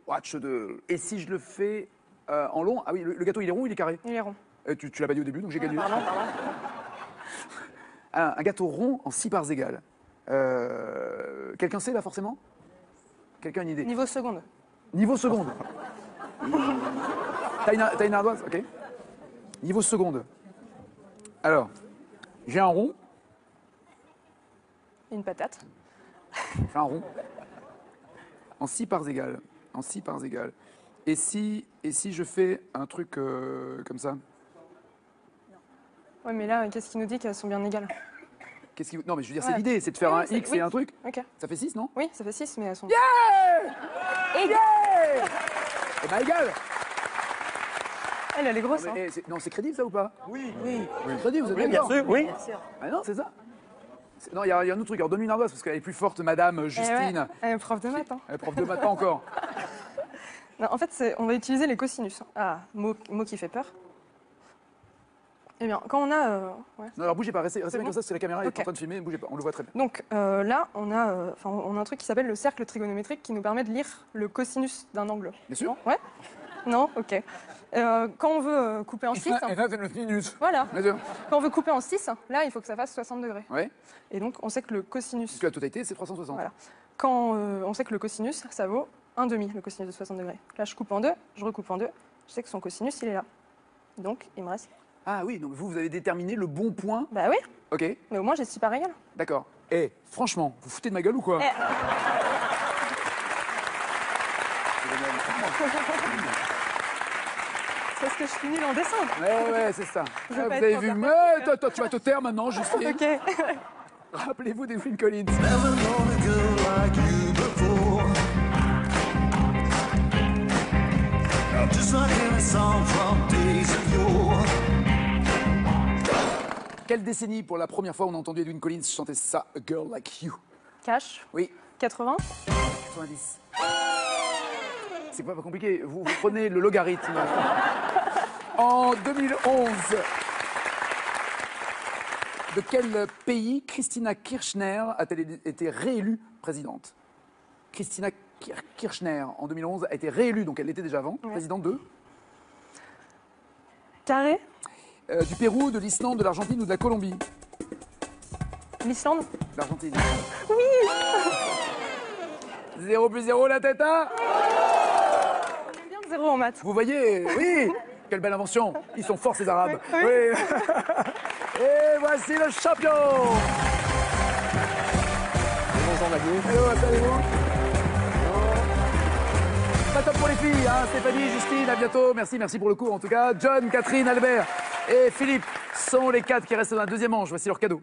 Watch de... Et si je le fais en long, ah oui, le gâteau, il est rond ou il est carré? Il est rond. Tu l'as pas dit au début, donc j'ai gagné. Pardon. Un gâteau rond en 6 parts égales. Quelqu'un sait là, forcément? Quelqu'un a une idée? Niveau seconde. Niveau seconde. T'as une ardoise? Ok. Niveau seconde. Alors, j'ai un rond. Une patate. J'ai un rond. En 6 parts égales. En 6 parts égales. Et si je fais un truc comme ça? Ouais, mais là, qu'est-ce qui nous dit qu'elles sont bien égales? Non, mais je veux dire, c'est Ouais. l'idée, c'est de faire Oui, un c'est- X oui. et un truc. Ok. Ça fait 6, non? Oui, ça fait 6, mais elles sont... Yeah! Eh ben, égal! Elle est grosse, Non, hein. mais, non, c'est crédible ça ou pas? Oui. C'est crédible, vous êtes Bien d'accord? sûr, oui. Ah non, c'est ça. Non, il y a un autre truc. Alors, donne-lui une ardoise parce qu'elle est plus forte, madame Eh Justine. ouais. Elle est prof de maths, hein. Elle est prof de maths, pas encore. Non, en fait, on va utiliser les cosinus. Ah, mot qui fait peur. Eh bien, quand on a... ouais. Non, alors bougez pas, restez bien bon comme ça, parce que la caméra Ok. est en train de filmer, bougez pas, on le voit très bien. Donc là, on a un truc qui s'appelle le cercle trigonométrique qui nous permet de lire le cosinus d'un angle. Bien sûr. Ouais. Non, ok. Quand on veut couper en 6, Et là, c'est le sinus. voilà. Bien sûr. Quand on veut couper en 6, là, il faut que ça fasse 60 degrés. Ouais. Et donc, on sait que le cosinus... Parce que la totalité, c'est 360. Voilà. Quand on sait que le cosinus, ça vaut 1,5, le cosinus de 60 degrés. Là, je coupe en 2, je recoupe en 2. Je sais que son cosinus, il est là. Donc, il me reste... Ah oui, donc vous avez déterminé le bon point. Bah oui, Ok, mais au moins, j'ai 6 parts égales. d'accord. Eh, franchement, vous foutez de ma gueule ou quoi? C'est parce que je suis nulle en dessin. Ouais, c'est ça. Je Ah, veux vous pas avez être vu, trop mais toi, tu vas te taire maintenant, Justine. Ok. Rappelez-vous des Phil Collins. Quelle décennie, pour la première fois, on a entendu Edwyn Collins chanter ça, A Girl Like You? Cash, Oui, 80. 90. C'est pas compliqué, vous prenez le logarithme. En 2011, de quel pays Christina Kirchner a-t-elle été réélue présidente? Christina Kirchner, en 2011, a été réélue, donc elle l'était déjà avant, présidente de Carré, du Pérou, de l'Islande, de l'Argentine ou de la Colombie? l'Islande. L'Argentine. Oui. 0 plus 0, la tête à... J'aime bien 0 en maths. Vous voyez, oui, quelle belle invention. Ils sont forts, ces Arabes. Oui. Et voici le champion. Bonjour Magnier. Hello, salut-vous. Pas top pour les filles, hein. Stéphanie, Justine, à bientôt. Merci pour le cours en tout cas. John, Catherine, Albert et Philippe sont les 4 qui restent dans la deuxième manche. Voici leur cadeau.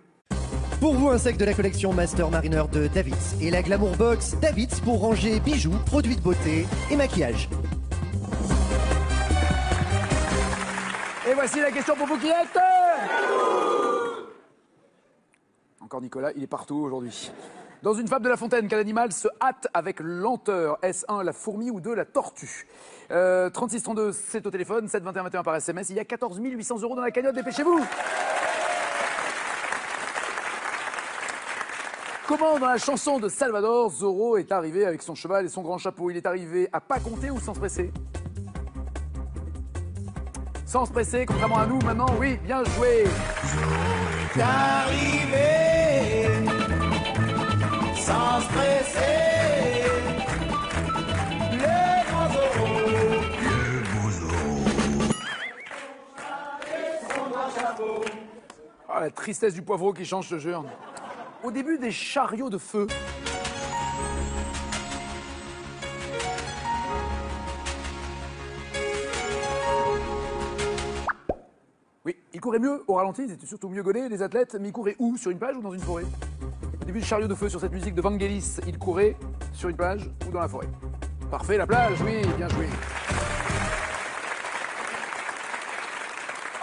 Pour vous, un sac de la collection Master Mariner de Davids et la Glamour Box Davids pour ranger bijoux, produits de beauté et maquillage. Et voici la question pour vous qui êtes... Encore Nicolas, il est partout aujourd'hui. Dans une fable de La Fontaine, quel animal se hâte avec lenteur? Est-ce 1, la fourmi ou 2, la tortue? 3632, c'est au téléphone, 7 21 21 par SMS. Il y a 14 800 € dans la cagnotte, dépêchez-vous. Comment, dans la chanson de Salvador, Zorro est arrivé avec son cheval et son grand chapeau? Il est arrivé à pas compter ou sans se presser? Sans se presser, contrairement à nous, maintenant, oui, bien joué. T'es arrivé sans se presser. Le grand Zorro. Le beau Zorro. Son grand chapeau. Ah, la tristesse du poivreau qui change, je te jure. Au début des chariots de feu, oui, ils couraient mieux au ralenti, ils étaient surtout mieux gaulés, les athlètes, mais ils couraient où? Sur une plage ou dans une forêt? Au début du chariot de feu sur cette musique de Vangelis, ils couraient sur une plage ou dans la forêt? Parfait, la plage, oui, bien joué.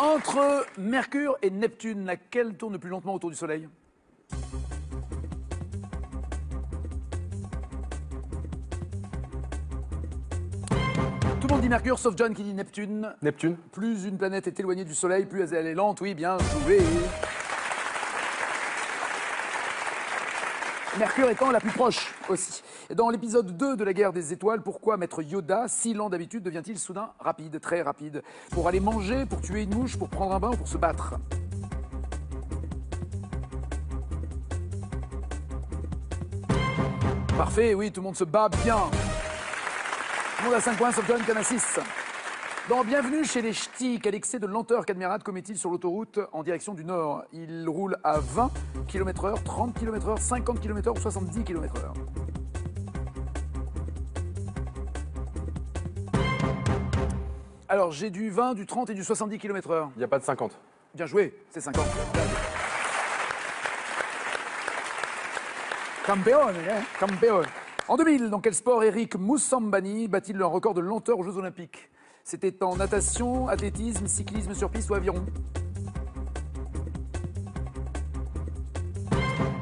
Entre Mercure et Neptune, laquelle tourne le plus lentement autour du Soleil? Tout le monde dit Mercure, sauf John qui dit Neptune. Neptune. Plus une planète est éloignée du Soleil, plus elle est lente. Oui, bien joué. Mercure étant la plus proche aussi. Dans l'épisode 2 de la guerre des étoiles, pourquoi Maître Yoda, si lent d'habitude, devient-il soudain rapide, très rapide? Pour aller manger, pour tuer une mouche, pour prendre un bain ou pour se battre? Parfait, oui, tout le monde se bat bien. Tout le monde a 5 points, sauf John qui en a 6. Dans Bienvenue chez les Ch'tis, quel excès de lenteur qu'Admirade commet-il sur l'autoroute en direction du nord? Il roule à 20 km/h, 30 km/h, 50 km/h ou 70 km/h? Alors, j'ai du 20, du 30 et du 70 km/h. Il n'y a pas de 50. Bien joué, c'est 50. Campeone, hein? Campeone. En 2000, dans quel sport Eric Moussambani bat-il un record de lenteur aux Jeux Olympiques? C'était en natation, athlétisme, cyclisme sur piste ou aviron?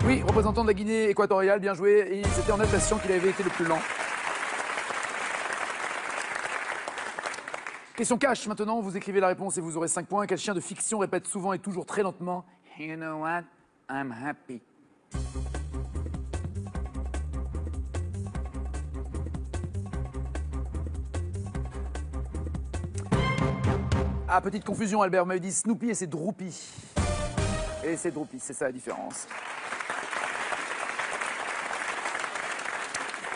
Oui, représentant de la Guinée équatoriale, bien joué. Et c'était en natation qu'il avait été le plus lent. Question cash maintenant, vous écrivez la réponse et vous aurez 5 points. Quel chien de fiction répète souvent et toujours très lentement You know what? I'm happy. Ah, petite confusion, Albert m'avait dit Snoopy et c'est Droopy. Et c'est Droopy, c'est ça la différence.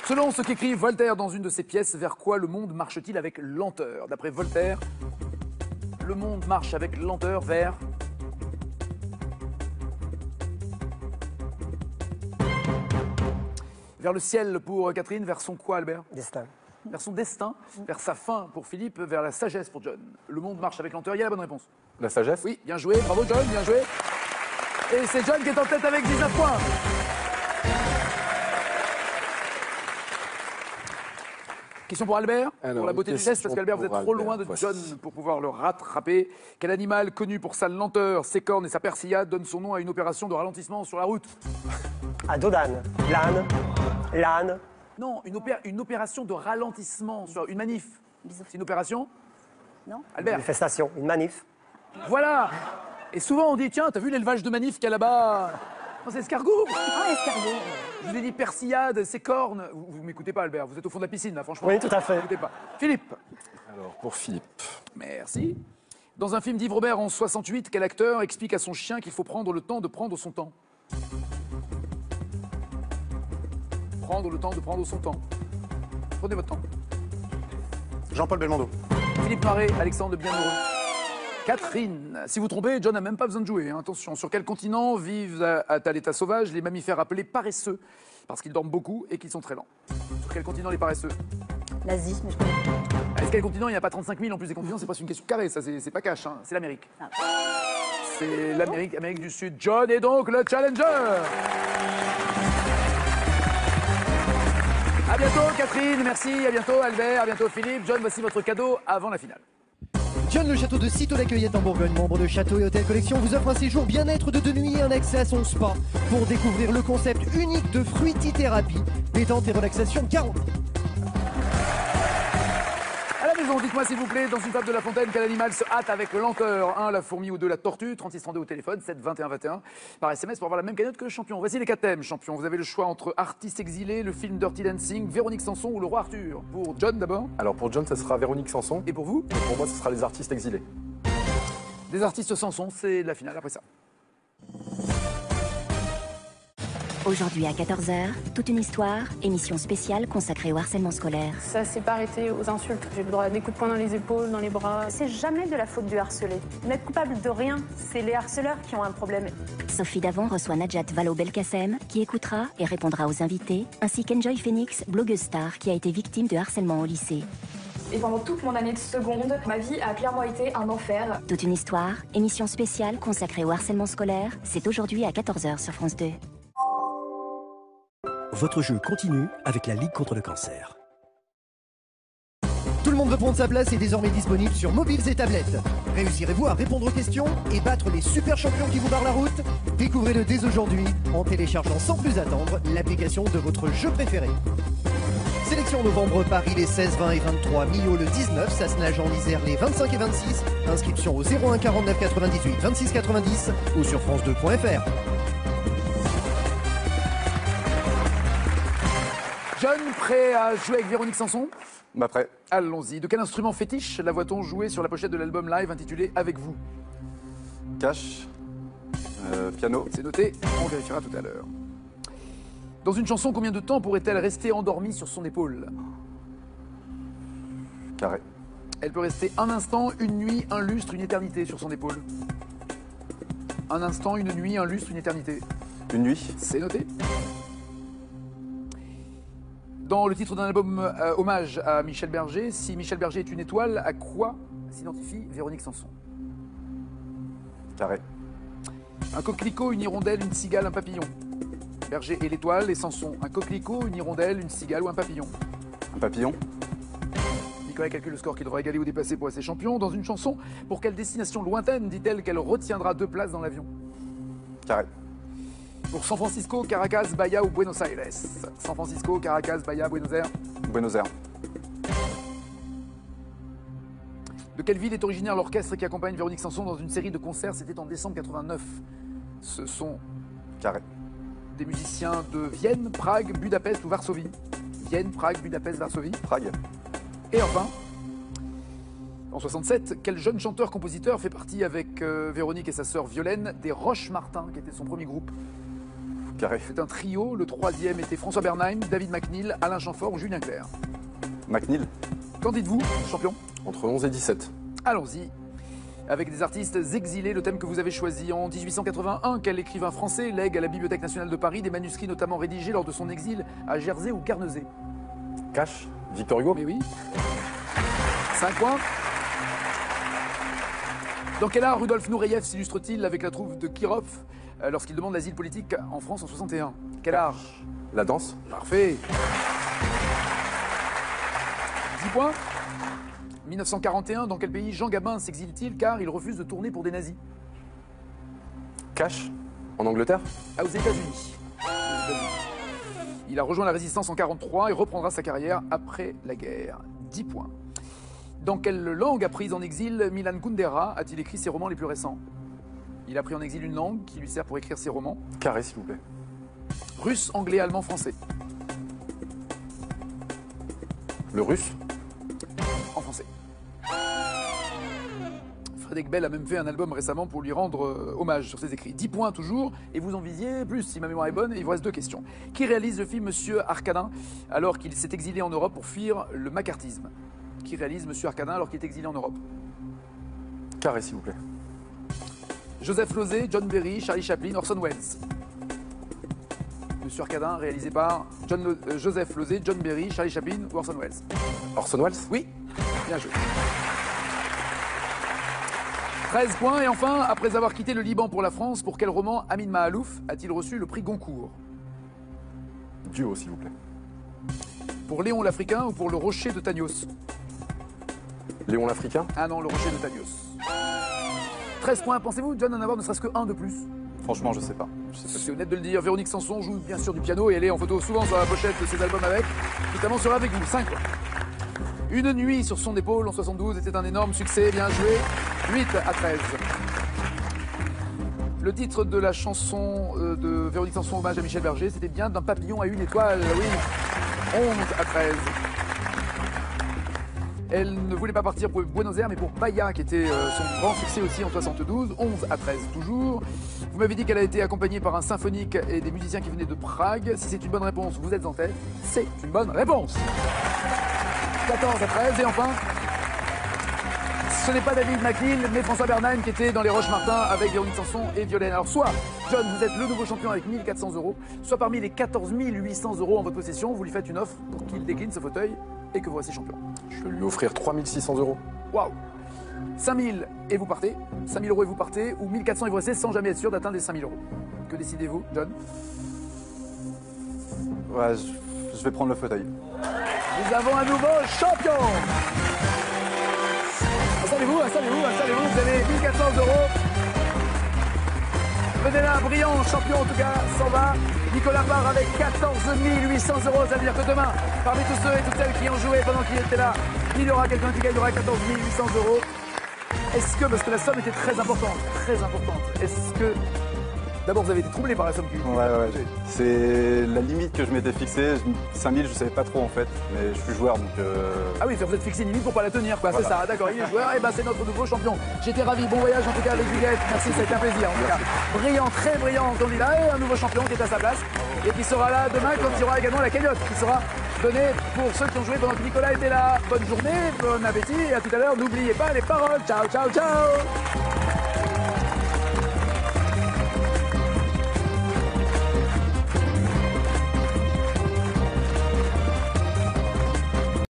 Selon ce qu'écrit Voltaire dans une de ses pièces, vers quoi le monde marche-t-il avec lenteur? D'après Voltaire, le monde marche avec lenteur vers... Vers le ciel pour Catherine, vers son quoi, Albert? Destin. Vers son destin, vers sa fin pour Philippe, vers la sagesse pour John. Le monde marche avec lenteur, il y a la bonne réponse. La sagesse? Oui, bien joué, bravo John, bien joué. Et c'est John qui est en tête avec 19 points. Question pour Albert, Alors, pour la beauté du question geste, parce qu'Albert, vous êtes pour trop Albert, loin de voici. John pour pouvoir le rattraper. Quel animal, connu pour sa lenteur, ses cornes et sa persillade, donne son nom à une opération de ralentissement sur la route? À dos d'âne. L'âne. L'âne. Non, une opération de ralentissement sur une manif. C'est une opération? Non. Albert. Manifestation. Une manif. Voilà. Et souvent on dit, tiens, t'as vu l'élevage de manif qu'il y a là-bas? Non, c'est escargot. Ah, escargot. Je vous ai dit persillade, ses cornes. Vous m'écoutez pas, Albert, vous êtes au fond de la piscine, là, franchement. Oui, tout à fait. Vous m'écoutez pas. Philippe. Alors, pour Philippe. Merci. Dans un film d'Yves Robert en 68, quel acteur explique à son chien qu'il faut prendre le temps de prendre son temps? Prendre le temps de prendre son temps. Prenez votre temps. Jean-Paul Belmondo. Philippe Marais, Alexandre Bienheureux. Catherine. Si vous trompez, John n'a même pas besoin de jouer. Hein. Attention, sur quel continent vivent à l'état sauvage les mammifères appelés paresseux? Parce qu'ils dorment beaucoup et qu'ils sont très lents. Sur quel continent les paresseux? L'Asie, mais je connais pas. Est-ce quel continent? Il n'y a pas 35 000 en plus des continents, c'est pas une question carrée, ça c'est pas cash, hein. C'est l'Amérique. Ah. C'est l'Amérique, Amérique du Sud. John est donc le challenger. À bientôt Catherine, merci, à bientôt Albert, à bientôt Philippe. John, voici votre cadeau avant la finale. John, le château de Cîteaux la Cueillette en Bourgogne, membre de Château et Hôtel Collection, vous offre un séjour bien-être de 2 nuits et un accès à son spa pour découvrir le concept unique de fruitithérapie, détente et relaxation garantie. À la maison, dites-moi s'il vous plaît, dans une table de La Fontaine, quel animal se hâte avec lenteur? 1, la fourmi, ou 2, la tortue, 3632 au téléphone, 7 21 21 par SMS pour avoir la même cagnotte que le champion. Voici les 4 thèmes, champion. Vous avez le choix entre artiste exilé, le film Dirty Dancing, Véronique Sanson ou le roi Arthur. Pour John d'abord. Alors, pour John, ça sera Véronique Sanson. Et pour vous? Et pour moi, ce sera les artistes exilés. Des artistes Sanson, c'est la finale après ça. Aujourd'hui à 14h, toute une histoire, émission spéciale consacrée au harcèlement scolaire. Ça s'est pas arrêté aux insultes. J'ai le droit à des coups de poing dans les épaules, dans les bras. C'est jamais de la faute du harcelé. Vous n'êtes coupable de rien. C'est les harceleurs qui ont un problème. Sophie Davant reçoit Najat Vallaud-Belkacem, qui écoutera et répondra aux invités, ainsi qu'Enjoy Phoenix, blogueuse star, qui a été victime de harcèlement au lycée. Et pendant toute mon année de seconde, ma vie a clairement été un enfer. Toute une histoire, émission spéciale consacrée au harcèlement scolaire, c'est aujourd'hui à 14h sur France 2. Votre jeu continue avec la Ligue contre le cancer. Tout le monde veut prendre sa place est désormais disponible sur mobiles et tablettes. Réussirez-vous à répondre aux questions et battre les super champions qui vous barrent la route? Découvrez-le dès aujourd'hui en téléchargeant sans plus attendre l'application de votre jeu préféré. Sélection novembre Paris les 16, 20 et 23, Millau le 19, Sassenage en Isère les 25 et 26. Inscription au 01 49 98 26 90 ou sur france2.fr. John, prêt à jouer avec Véronique Sanson? Bah, prêt. Allons-y. De quel instrument fétiche la voit-on jouer sur la pochette de l'album live intitulé Avec vous? Cash. Piano. C'est noté, on vérifiera tout à l'heure. Dans une chanson, combien de temps pourrait-elle rester endormie sur son épaule? Carré. Elle peut rester un instant, une nuit, un lustre, une éternité sur son épaule. Un instant, une nuit, un lustre, une éternité. Une nuit. C'est noté. Dans le titre d'un album hommage à Michel Berger, si Michel Berger est une étoile, à quoi s'identifie Véronique Sanson? Carré. Un coquelicot, une hirondelle, une cigale, un papillon. Berger et l'étoile, et Sanson. Un coquelicot, une hirondelle, une cigale ou un papillon. Un papillon. Nicolas calcule le score qu'il devra égaler ou dépasser pour rester champion. Dans une chanson, pour quelle destination lointaine dit-elle qu'elle retiendra 2 places dans l'avion? Carré. Pour San Francisco, Caracas, Bahia ou Buenos Aires? San Francisco, Caracas, Bahia, Buenos Aires. Buenos Aires. quelle ville est originaire l'orchestre qui accompagne Véronique Sanson dans une série de concerts? C'était en décembre 89. Ce sont Carré. des musiciens de Vienne, Prague, Budapest ou Varsovie. Vienne, Prague, Budapest, Varsovie. Prague. Et enfin, en 67, quel jeune chanteur-compositeur fait partie avec Véronique et sa sœur Violaine des Roches-Martin, qui était son premier groupe? Carré. C'est un trio. Le troisième était François Bernheim, David McNeil, Alain Chamfort ou Julien Clerc. McNeil. Qu'en dites-vous, champion? Entre 11 et 17. Allons-y. Avec des artistes exilés, le thème que vous avez choisi. En 1881, quel écrivain français lègue à la Bibliothèque nationale de Paris des manuscrits notamment rédigés lors de son exil à Jersey ou Guernesey? Cash. Victor Hugo. Mais oui. 5 points. Dans quel art Rudolf Nureyev s'illustre-t-il avec la troupe de Kirov lorsqu'il demande l'asile politique en France en 61? Quel art? La danse. Parfait. 10 points. 1941, dans quel pays Jean Gabin s'exile-t-il car il refuse de tourner pour des nazis? Cash. En Angleterre. Ah, aux États-Unis. Il a rejoint la résistance en 1943 et reprendra sa carrière après la guerre. 10 points. Dans quelle langue apprise en exil Milan Kundera a-t-il écrit ses romans les plus récents? Il a pris en exil une langue qui lui sert pour écrire ses romans. Carré, s'il vous plaît. Russe, anglais, allemand, français. Le russe. En français. Frédéric Bell a même fait un album récemment pour lui rendre hommage sur ses écrits. 10 points toujours, et vous en visiez plus si ma mémoire est bonne, et il vous reste 2 questions. Qui réalise le film Monsieur Arcadin alors qu'il s'est exilé en Europe pour fuir le macartisme? Qui réalise Monsieur Arcadin alors qu'il est exilé en Europe? Carré, s'il vous plaît. Joseph Losey, John Berry, Charlie Chaplin, Orson Welles. Monsieur Arcadin, réalisé par Joseph Losey, John Berry, Charlie Chaplin ou Orson Welles? Orson Welles. Oui, bien joué. 13 points, et enfin, après avoir quitté le Liban pour la France, pour quel roman Amin Mahalouf a-t-il reçu le prix Goncourt? Duo, s'il vous plaît. Pour Léon l'Africain ou pour le Rocher de Tagnos? Léon l'Africain. Ah non, le Rocher de Tagnos. 13 points, pensez-vous, John, en avoir ne serait-ce que un de plus? Franchement, je sais pas. C'est honnête de le dire. Véronique Sanson joue bien sûr du piano et elle est en photo souvent sur la pochette de ses albums avec, notamment sur Avec vous. 5 points. Une nuit sur son épaule en 72 était un énorme succès, bien joué. 8 à 13. Le titre de la chanson de Véronique Sanson, hommage à Michel Berger, c'était bien d'un papillon à une étoile, oui. 11 à 13. Elle ne voulait pas partir pour Buenos Aires, mais pour Bahia, qui était son grand succès aussi en 72. 11 à 13 toujours. Vous m'avez dit qu'elle a été accompagnée par un symphonique et des musiciens qui venaient de Prague. Si c'est une bonne réponse, vous êtes en tête. C'est une bonne réponse. 14 à 13. Et enfin, ce n'est pas David McNeil, mais François Bernheim qui était dans les Roches-Martin avec Véronique Sanson et Violaine. Alors soit, John, vous êtes le nouveau champion avec 1 400 €, soit parmi les 14 800 € en votre possession, vous lui faites une offre pour qu'il décline ce fauteuil et que vous restez champion. Je vais lui offrir 3 600 €. Waouh! 5 000 et vous partez, 5 000 € et vous partez, ou 1 400 et vous restez sans jamais être sûr d'atteindre les 5 000 €. Que décidez-vous, John? Ouais, je vais prendre le fauteuil. Nous avons un nouveau champion! Installez-vous, vous avez 1 400 €. Venez là, brillant, champion en tout cas, s'en va. Nicolas part avec 14 800 €. Ça veut dire que demain, parmi tous ceux et toutes celles qui ont joué pendant qu'il était là, il y aura quelqu'un qui gagnera 14 800 €. Est-ce que, parce que la somme était très importante, est-ce que... D'abord, vous avez été troublé par la somme qui... Ouais. C'est la limite que je m'étais fixée. 5 000, je savais pas trop en fait, mais je suis joueur donc... Ah oui, vous êtes fixé une limite pour pas la tenir, quoi, Voilà. c'est ça, d'accord, il est joueur, et ben c'est notre nouveau champion. J'étais ravi, bon voyage en tout cas avec Juliette, merci, ça a été un plaisir en tout cas. Brillant, très brillant candidat, et un nouveau champion qui est à sa place, et qui sera là demain quand il y aura également la cagnotte, qui sera donnée pour ceux qui ont joué pendant que Nicolas était là. Bonne journée, bon appétit, et à tout à l'heure, n'oubliez pas les paroles, ciao, ciao, ciao.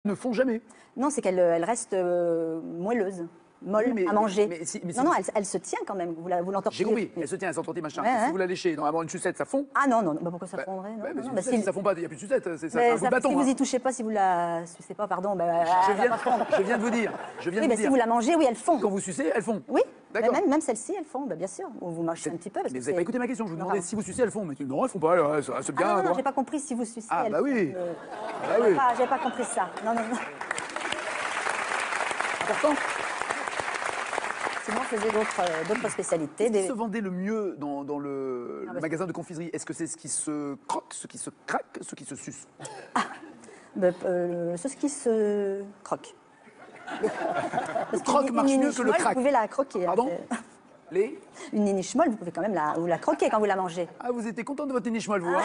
Ne font jamais. Non, c'est qu'elle reste moelleuse, molle Oui, mais- à manger. mais si non, vous- elle se tient quand même. Vous l'entortillez. J'ai compris, elle se tient, elle s'entortille machin. Ouais, Si ouais. vous la léchez, normalement une sucette, ça fond. Ah non, bah pourquoi ça fondrait non, Ouais, mais non, si bah, une sucette, ça fond pas, il n'y a plus de sucette, c'est mais un coup de bâton. si vous hein. y touchez pas, si vous la sucez pas, pardon, bah, Je elle va viens, pas fondre. je viens de vous dire. Je viens Oui, de bah, vous si dire. vous la mangez, oui, elles font. Quand vous sucez, elles font. Oui, D'accord. même celles-ci, elles font, bah, bien sûr. Vous mangez un petit peu. Parce Mais que vous n'avez pas écouté ma question, je vous Non, demandais pardon. si vous sucez, elles font. Mais tu dis, non, elles font pas, c'est bien. Ah non, non, toi. j'ai pas compris si vous sucez. Ah, elles bah font. oui. J'ai pas compris ça. Non. Important. faisait d'autres spécialités. Qu'est-ce qui se vendait le mieux dans le magasin de confiserie? Est-ce que c'est ce qui se croque, ce qui se craque, ce qui se suce? Ce qui se croque. Le croque marche mieux que le craque. Vous pouvez la croquer. Pardon? Une niche molle, vous pouvez quand même la croquer quand vous la mangez. Ah, vous étiez content de votre niche molle, vous, hein?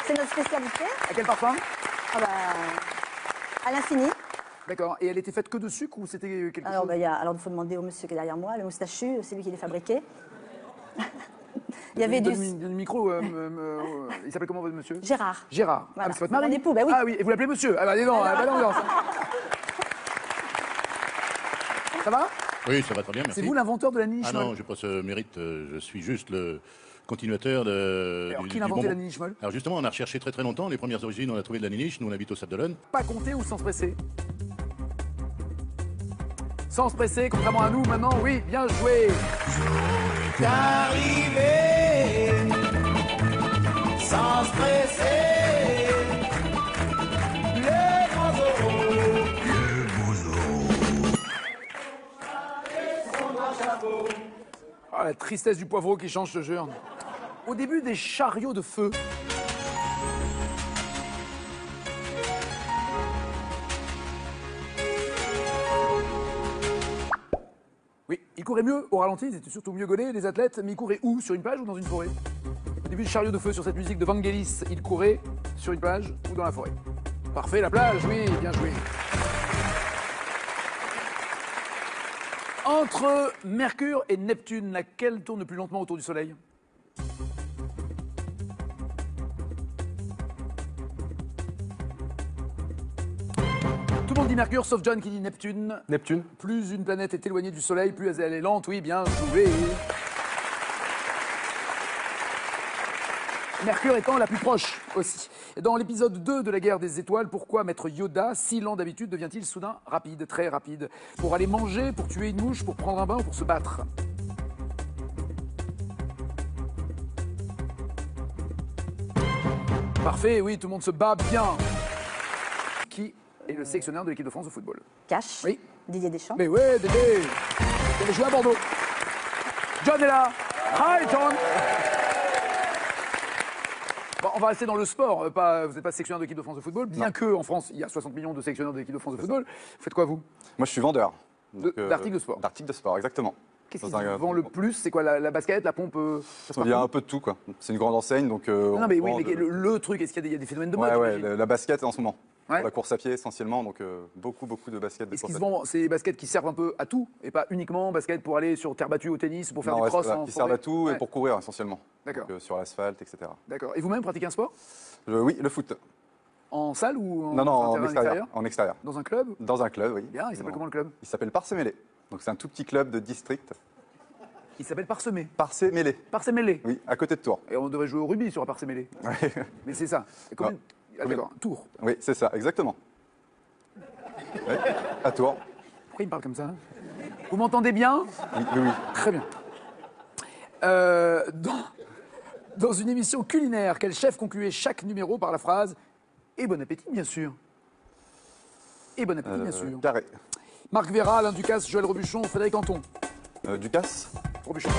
C'est notre spécialité. À quel parfum? À l'infini. D'accord. Et elle était faite que de sucre ou c'était quelque chose? Alors, il faut demander au monsieur qui est derrière moi, le moustachu, c'est lui qui l'a fabriqué. Il y avait du micro. Il s'appelle comment votre monsieur? Gérard. Gérard. Voilà. Ah, c'est votre mari? Mon époux, bah oui. Ah oui, et vous l'appelez monsieur? Ah bah dis non, pas d'ambiance. Ça va? Oui, ça va très bien, merci. C'est vous l'inventeur de la niche molle? Ah non, je n'ai pas ce mérite, je suis juste le continuateur de. Alors, qui l'a inventé la niche molle? Alors justement, on a recherché très longtemps. Les premières origines, on a trouvé de la niche. Nous, on habite au Sable d'Olonne. Pas compter ou sans se presser? Sans se presser, contrairement à nous, maintenant, oui, bien joué. D'arriver sans se presser. Les grands oraux. Ah, la tristesse du poivreau qui change, je te jure. Au début des chariots de feu, oui, ils couraient mieux au ralenti, ils étaient surtout mieux gaulés, les athlètes, mais ils couraient où? Sur une plage ou dans une forêt? Au début du chariot de feu sur cette musique de Vangelis, ils couraient sur une plage ou dans la forêt? Parfait, la plage, oui, bien joué. Entre Mercure et Neptune, laquelle tourne le plus lentement autour du Soleil? Tout le monde dit Mercure, sauf John qui dit Neptune. Neptune. Plus une planète est éloignée du Soleil, plus elle est lente. Oui, bien joué. Mercure étant la plus proche aussi. Dans l'épisode 2 de la guerre des étoiles, pourquoi Maître Yoda, si lent d'habitude, devient-il soudain rapide, très rapide? Pour aller manger, pour tuer une mouche, pour prendre un bain ou pour se battre? Parfait, oui, tout le monde se bat bien. Qui est le sélectionneur de l'équipe de France de football? Cash. Oui. Didier Deschamps. Mais ouais, Dédé. Il avait joué à Bordeaux. John est là. Hi, John. Bon, on va rester dans le sport. Vous n'êtes pas sélectionneur de l'équipe de France de football, bien qu'en France, il y a 60 millions de sélectionneurs de l'équipe de France de football. Vous faites quoi, vous? Moi, je suis vendeur. D'articles de sport. D'articles de sport, exactement. Qu'est-ce qui se vend le plus? C'est quoi, la basket, la pompe? Il y a un peu de tout, quoi. C'est une grande enseigne, donc. Non, mais oui, mais le truc, est-ce qu'il y a des phénomènes de mode? Ouais, la basket en ce moment. Ouais. La course à pied essentiellement, donc beaucoup de basket. Est-ce qu'ils se vendent, c'est des baskets qui servent un peu à tout et pas uniquement basket pour aller sur terre battue au tennis, pour faire du cross en qui servent à tout forêt? et pour courir essentiellement. D'accord. Sur l'asphalte, etc. D'accord. Et vous-même pratiquez un sport? Oui, le foot. En salle ou en Non, en terrain extérieur. En extérieur. Dans un club? Dans un club, oui. Bien, il s'appelle comment le club? Il s'appelle Parsemélé. Donc c'est un tout petit club de district. Il s'appelle Parsemé. Parsemélé. Parsemélé. Oui, à côté de Tours. Et on devrait jouer au rugby sur Parsemélé. Ouais. Mais c'est ça. D'accord, Tours. Oui, c'est ça, exactement. Oui, à Tours. Pourquoi il me parle comme ça? Vous m'entendez bien? Oui. Très bien. Dans une émission culinaire, quel chef concluait chaque numéro par la phrase « Et bon appétit, bien sûr ». Et bon appétit, bien sûr. Carré. Marc Vera, Alain Ducasse, Joël Robuchon, Frédéric Anton. Ducasse. Robuchon.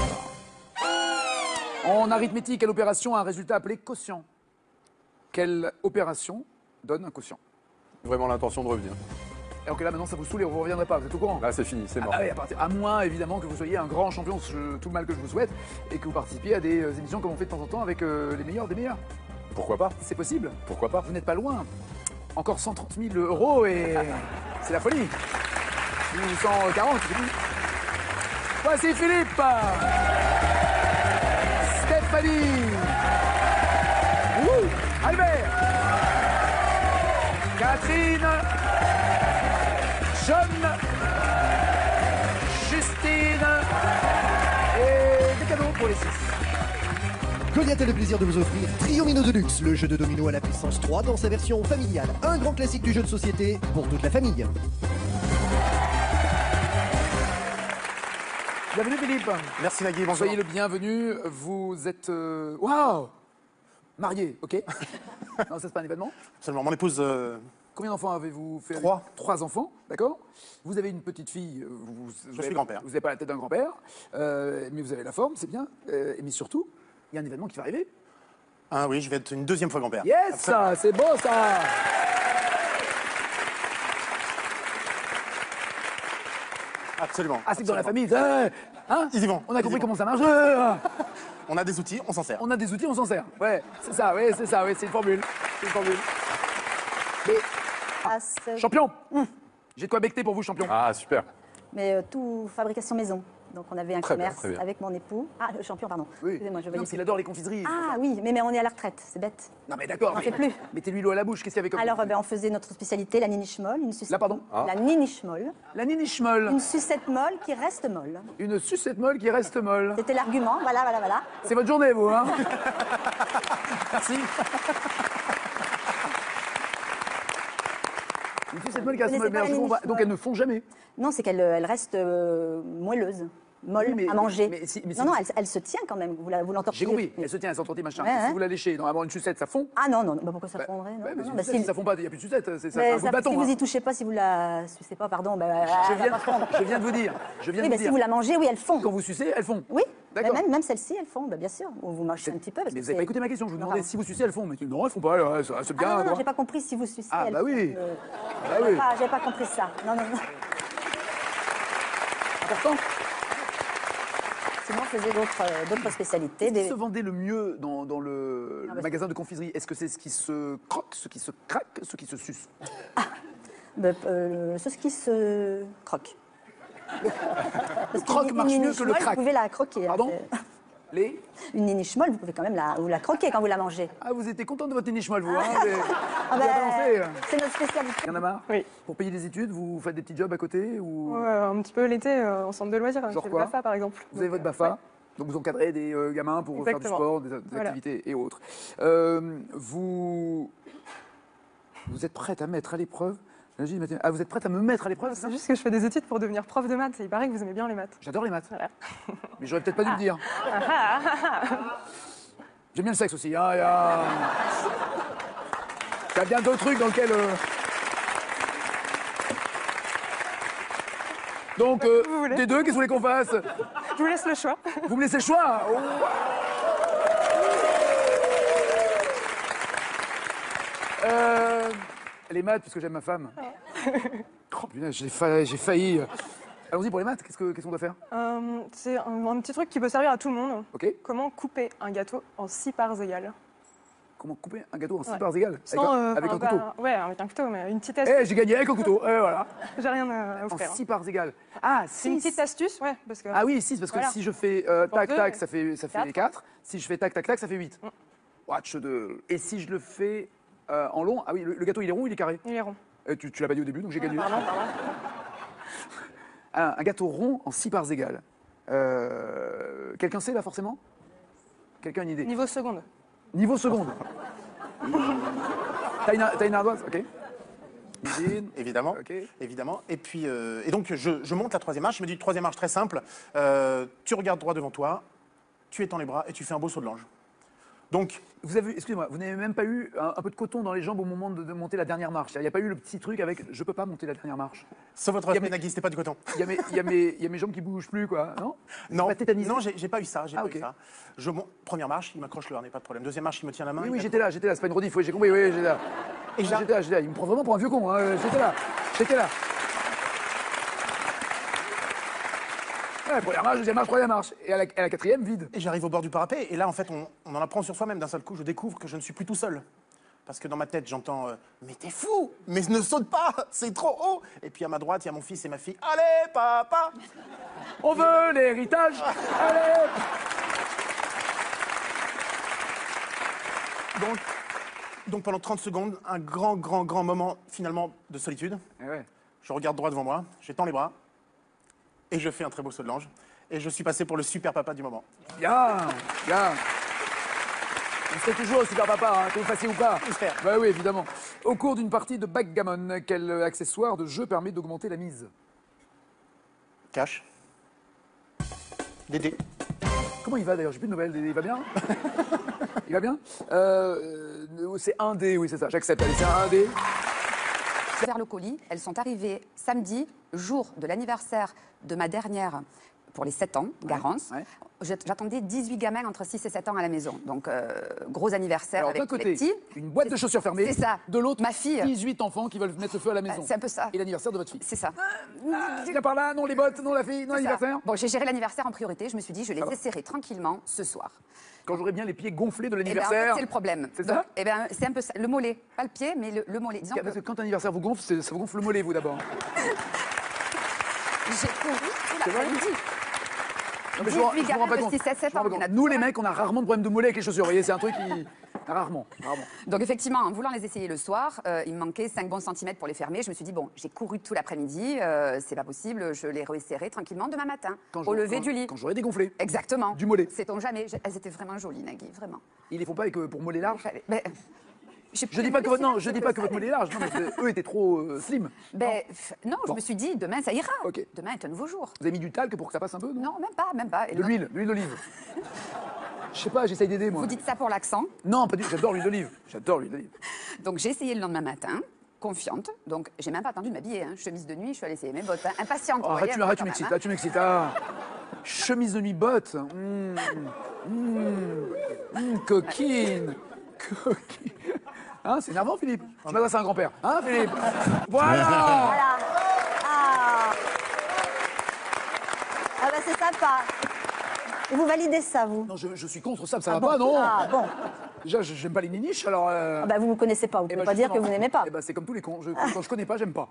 En arithmétique, quelle opération a un résultat appelé quotient? Quelle opération donne un quotient? Vraiment l'intention de revenir. Alors que là, maintenant, ça vous saoule et vous ne reviendrez pas, vous êtes au courant? Là, c'est fini, c'est mort. Ah oui, à moins, évidemment, que vous soyez un grand champion, tout le mal que je vous souhaite, et que vous participiez à des émissions comme on fait de temps en temps avec les meilleurs des meilleurs. Pourquoi pas? C'est possible. Pourquoi pas? Vous n'êtes pas loin. Encore 130 000 € et c'est la folie. 140, c'est fini. Voici Philippe. Stéphanie. Albert. Catherine. John. Justine. Et des cadeaux pour les 6. Goliath a le plaisir de vous offrir Triomino de Luxe, le jeu de domino à la puissance 3 dans sa version familiale. Un grand classique du jeu de société pour toute la famille. Bienvenue Philippe. Merci Nagui, bonjour. Soyez le bienvenu. Vous êtes... Waouh. Marié, ok. Non, ça c'est pas un événement? Absolument, mon épouse Combien d'enfants avez-vous fait? 3. 3 enfants, d'accord. Vous avez une petite fille. Je suis grand-père. Vous n'avez pas la tête d'un grand-père, mais vous avez la forme, c'est bien. Mais surtout, il y a un événement qui va arriver. Ah oui, je vais être une deuxième fois grand-père. Yes, ça, c'est beau ça. Absolument. Ah, c'est que dans la famille, hein, ils y vont. On a compris comment ça marche. On a des outils, on s'en sert. On a des outils, on s'en sert. Ouais, c'est ça, c'est une formule. C'est une formule. Mais, champion, j'ai de quoi becter pour vous, champion. Ah, super. Mais tout fabrication maison. Donc on avait un Très bien, commerce très bien. avec mon époux. Ah, le champion, pardon. Oui. Excusez-moi, je Non, voyais parce qu'il plus. adore les confiseries. Ah oui, mais on est à la retraite, c'est bête. Non, mais d'accord. On n'en fait plus. Mettez-lui l'eau à la bouche. Qu'est-ce qu'il y avait comme Alors on faisait notre spécialité, la niniche molle. Une sucette. Là, pardon. La niniche molle. La niniche molle. Une sucette molle qui reste molle. Une sucette molle qui reste molle. C'était l'argument, voilà. C'est votre journée, vous, hein. Merci. Une sucette molle qui reste Vous molle. connaissez pas la Mais Minish donc Molle elles ne font jamais. Non, c'est qu'elle reste moelleuse. Molle Oui, mais- à manger. mais si- mais non, si- non, elle se tient quand même. Vous l'entortillez. J'ai compris. Elle se tient, elle s'entortille, machin. Ouais, Si ouais. vous la léchez, normalement, une sucette, ça fond. Ah non, bah pourquoi ça fondrait non, Ouais, mais non, une bah, sucette, si- ça fond pas, il n'y a plus de sucette. C'est ça, mais un coup de ça, bâton. si vous hein. y touchez pas, si vous la sucez pas, pardon, bah, Je elle va viens, pas fondre. je viens de vous dire. Je viens Oui, de bah, vous si dire. vous la mangez, oui, elles font. Quand vous sucez, elles font. Oui, D'accord. même celles-ci, elles font, bah, bien sûr. Ou vous mangez un petit peu. Parce Mais que vous n'avez pas c'est- écouté ma question. Je vous Non, demandais pardon. si vous sucez, elles font. Mais non, elles font pas. C'est bien. Ah non, quoi. j'ai pas compris si vous sucez. Ah, elles bah font. oui. Bah J'avais oui. j'avais pas compris ça. Non. Important. Sinon, on faisait d'autres spécialités. Qu'est-ce qui se vendait le mieux dans le bah, magasin de confiserie? Est-ce que c'est ce qui se croque, ce qui se craque, ce qui se suce? Ce qui se croque. Le croque marche mieux que le craque. Vous pouvez la croquer. hein, Pardon? c'est- Une niniche molle, vous pouvez quand même la croquer quand vous la mangez. Ah, vous étiez content de votre niche molle, vous, hein? Ah Vous bah, avez balancé. c'est notre spécialité. Y en a marre? Oui. Pour payer des études, vous faites des petits jobs à côté ou Un petit peu l'été, en centre de loisirs, Genre chez le quoi? BAFA par exemple. vous avez votre BAFA? Donc vous encadrez des gamins pour faire du Exactement. sport, des Voilà. activités et autres. Vous êtes prête à mettre à l'épreuve? Ah, vous êtes prête à me mettre à l'épreuve, c'est ça? C'est juste que je fais des études pour devenir prof de maths et il paraît que vous aimez bien les maths. J'adore les maths. Voilà. Mais j'aurais peut-être pas dû le dire. J'aime bien le sexe aussi. Hein, il y a bien d'autres trucs dans lesquels... Donc, vous voulez. des deux, qu'est-ce que vous voulez qu'on fasse? Je vous laisse le choix. Vous me laissez le choix? Oh. Les maths, parce que j'aime ma femme. Oh putain, j'ai failli. Allons-y pour les maths, qu'est-ce qu'on doit faire? C'est un petit truc qui peut servir à tout le monde. Ok. Comment couper un gâteau en 6 parts égales? Comment couper un gâteau en 6 Ouais. parts égales? Sans, Avec un enfin, couteau? Ouais, avec un couteau, mais une petite Eh, astuce. j'ai gagné avec un couteau, voilà. J'ai rien à En offrir. 6 parts égales. Ah, C'est une 6. petite astuce, ouais, parce que... Ah oui, 6, parce que Voilà. si je fais Pour tac, deux, tac, ça fait quatre. 4. Si je fais tac, tac, tac, ça fait 8. Watch de... Et si je le fais en long, ah oui, le gâteau, il est rond ou il est carré? Il est rond. Tu l'as pas dit au début, donc j'ai gagné. Pardon. Un gâteau rond en 6 parts égales. Quelqu'un sait là, forcément? Quelqu'un a une idée? Niveau seconde. Niveau seconde. T'as une ardoise? Ok. Cuisine. Évidemment. Ok. Évidemment. Et puis, et donc, je monte la troisième marche. Il me dit, troisième marche très simple. Tu regardes droit devant toi, tu étends les bras et tu fais un beau saut de l'ange. Donc, Vous avez, excusez-moi, vous n'avez même pas eu un peu de coton dans les jambes au moment de monter la dernière marche. Il n'y a pas eu le petit truc avec je peux pas monter la dernière marche. sauf votre pénagui, c'était pas du coton. Il y a mes jambes qui bougent plus, quoi, non? Non, Pas tétanisé? non, j'ai pas eu ça. J'ai Ah, pas ok. eu ça. Je monte, première marche, il m'accroche le harnais, pas de problème. Deuxième marche, il me tient la main. Oui, il oui, me- j'étais là, c'est pas une rediff, oui, j'ai compris, oui, j'étais là. Et J'étais là. Il me prend vraiment pour un vieux con, hein, j'étais là. Ouais, première marche, deuxième marche, troisième marche. Et à la quatrième, vide. Et j'arrive au bord du parapet, et là, en fait, on en apprend sur soi-même. D'un seul coup, je découvre que je ne suis plus tout seul. Parce que dans ma tête, j'entends mais t'es fou! Mais ne saute pas! C'est trop haut! Et puis à ma droite, il y a mon fils et ma fille. Allez, papa! On veut l'héritage. Allez. Donc pendant 30 secondes, un grand moment, finalement, de solitude. Eh ouais. Je regarde droit devant moi, j'étends les bras, et je fais un très beau saut de l'ange. Et je suis passé pour le super papa du moment. Bien. Vous serez toujours super papa, hein, que vous fassiez ou pas. J'espère. Bah oui, évidemment. Au cours d'une partie de backgammon, quel accessoire de jeu permet d'augmenter la mise? Cash. Dédé. Comment il va d'ailleurs? J'ai plus de nouvelles. Il va bien? Il va bien? C'est un dé, oui, c'est ça. J'accepte. Allez, c'est un dé. Vers le colis, elles sont arrivées samedi, jour de l'anniversaire de ma dernière pour les 7 ans, Garance. Ouais. J'attendais 18 gamins entre 6 et 7 ans à la maison. Donc, gros anniversaire Alors, avec d'un côté, les petits. une boîte de chaussures fermée. C'est ça. De l'autre, ma fille. 18 enfants qui veulent mettre le feu à la maison. C'est un peu ça. Et l'anniversaire de votre fille. C'est ça. Viens par là, non les bottes, non la fille, non C'est ça. l'anniversaire. Bon, j'ai géré l'anniversaire en priorité. Je me suis dit, je les essaierai tranquillement ce soir. Quand j'aurai bien les pieds gonflés de Eh ben, en l'anniversaire. fait, c'est le problème. C'est ça? Eh ben, c'est un peu ça. Le mollet. Pas le pied, mais le mollet. Disons Parce que quand l'anniversaire vous gonfle, ça vous gonfle le mollet, vous d'abord. j'ai couru tout l'après-midi. Non, mais je me rends 18 pas gamins de compte. 6 à 7 Je me rends ans. pas Il y en a compte. Nous, les plein. mecs, on a rarement de problème de mollet avec les chaussures. Vous voyez, c'est un truc qui. Rarement. Donc effectivement, en voulant les essayer le soir, il me manquait 5 bons centimètres pour les fermer. Je me suis dit, bon, j'ai couru tout l'après-midi, c'est pas possible, je les resserrai tranquillement demain matin, au lever du lit. Quand j'aurai dégonflé. Exactement. Du mollet. Sait-on jamais. Elles étaient vraiment jolies, Nagui, vraiment. Ils les font pas avec, pour mollet large. Mais, je dis pas que votre, non, je dis pas que votre mollet est large. Non, mais eux étaient trop slim. Non, je Bon. me suis dit, demain ça ira. Ok. Demain est un nouveau jour. Vous avez mis du talc pour que ça passe un peu, non? Non, même pas. Et De l'huile d'olive. Je sais pas, j'essaye d'aider moi. Vous dites ça pour l'accent. Non, pas du tout. J'adore l'huile d'olive. J'adore l'huile d'olive. Donc j'ai essayé le lendemain matin, confiante. Donc j'ai même pas attendu de m'habiller. Hein. Chemise de nuit, je suis allée essayer mes bottes. Hein. Impatiente. vous voyez, Arrête, tu quand m'excites, même, là, tu m'excites. Ah. Chemise de nuit, bottes. Coquine. Coquine. Hein, c'est énervant, Philippe. Je m'adresse à un grand-père. Hein, Philippe? Voilà. Voilà. Ah. Ah bah c'est sympa. Et vous validez ça, vous? Non, je suis contre ça, ça Ah va bon? pas, non? Ah bon. Déjà, j'aime pas les niniches, alors. Ah bah vous ne me connaissez pas, vous pouvez pas dire que vous n'aimez pas. Eh ben, c'est comme tous les cons. Quand je connais pas, j'aime pas.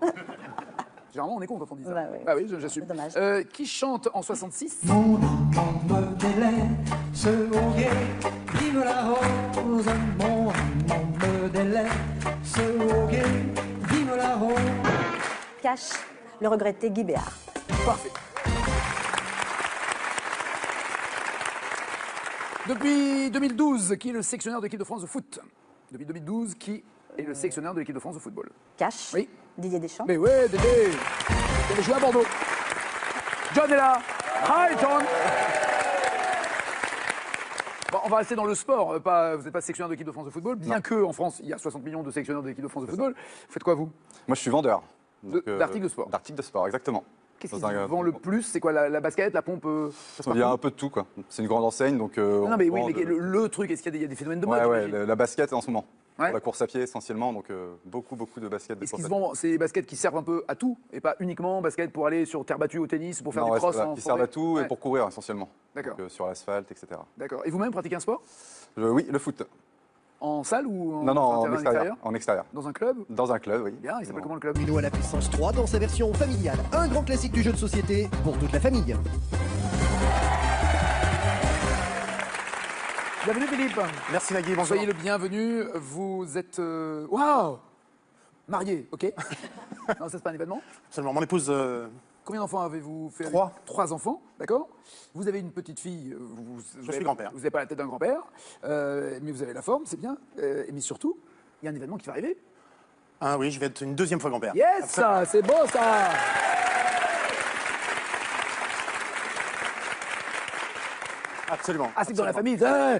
Généralement, on est con quand on dit ça. Bah oui. Ah oui, j'assume. Dommage. Qui chante en 66? Mon amant me délaisse au guet, vive la rose. Mon amant me délaisse au guet, vive la rose. Cache le regretté Guy Béard. Parfait. Depuis 2012, qui est le sélectionneur de l'équipe de France de foot? Depuis 2012, qui est le sélectionneur de l'équipe de France de football? Cache. Oui. Didier Deschamps. Mais ouais, Dédé. Il avait joué à Bordeaux. John est là. Hi, John. Bon, on va rester dans le sport. Vous n'êtes pas sélectionneur de l'équipe de France de football, bien qu'en France, il y a 60 millions de sélectionneurs de l'équipe de France de football. Vous faites quoi, vous? Moi, je suis vendeur. D'articles de sport. D'articles de sport, exactement. Qu'est-ce qui se vend le plus? C'est quoi, la basket, la pompe? Il y a un peu de tout, quoi. C'est une grande enseigne, donc. Non, mais oui, mais le truc, est-ce qu'il y a des phénomènes de mode? Ouais, la basket en ce moment. Ouais. Pour la course à pied essentiellement, donc beaucoup de basket. Est-ce qu'ils se vendent, c'est des baskets qui servent un peu à tout et pas uniquement basket pour aller sur terre battue au tennis, pour faire Non, des crosses voilà, en qui forêt? servent à tout Ouais. et pour courir essentiellement. D'accord. Donc, sur l'asphalte, etc. D'accord. Et vous-même pratiquez un sport? Oui, le foot. En salle ou en, Non, sur un en terrain extérieur. En extérieur. Dans un club? Dans un club, oui. Bien, il s'appelle comment le club? Uno à la puissance 3 dans sa version familiale. Un grand classique du jeu de société pour toute la famille. Bienvenue Philippe. Merci Nagui, bonjour. Soyez le bienvenu. Vous êtes... Waouh! Marié, ok. Non, ça c'est pas un événement. Absolument. Mon épouse, Combien d'enfants avez-vous fait? 3. 3 enfants, d'accord. Vous avez une petite fille. Je suis grand-père. Vous n'avez pas la tête d'un grand-père, mais vous avez la forme, c'est bien. Mais surtout, il y a un événement qui va arriver. Ah oui, je vais être une deuxième fois grand-père. Yes, ça, c'est beau ça. Absolument. Ah, c'est que dans la famille, hein,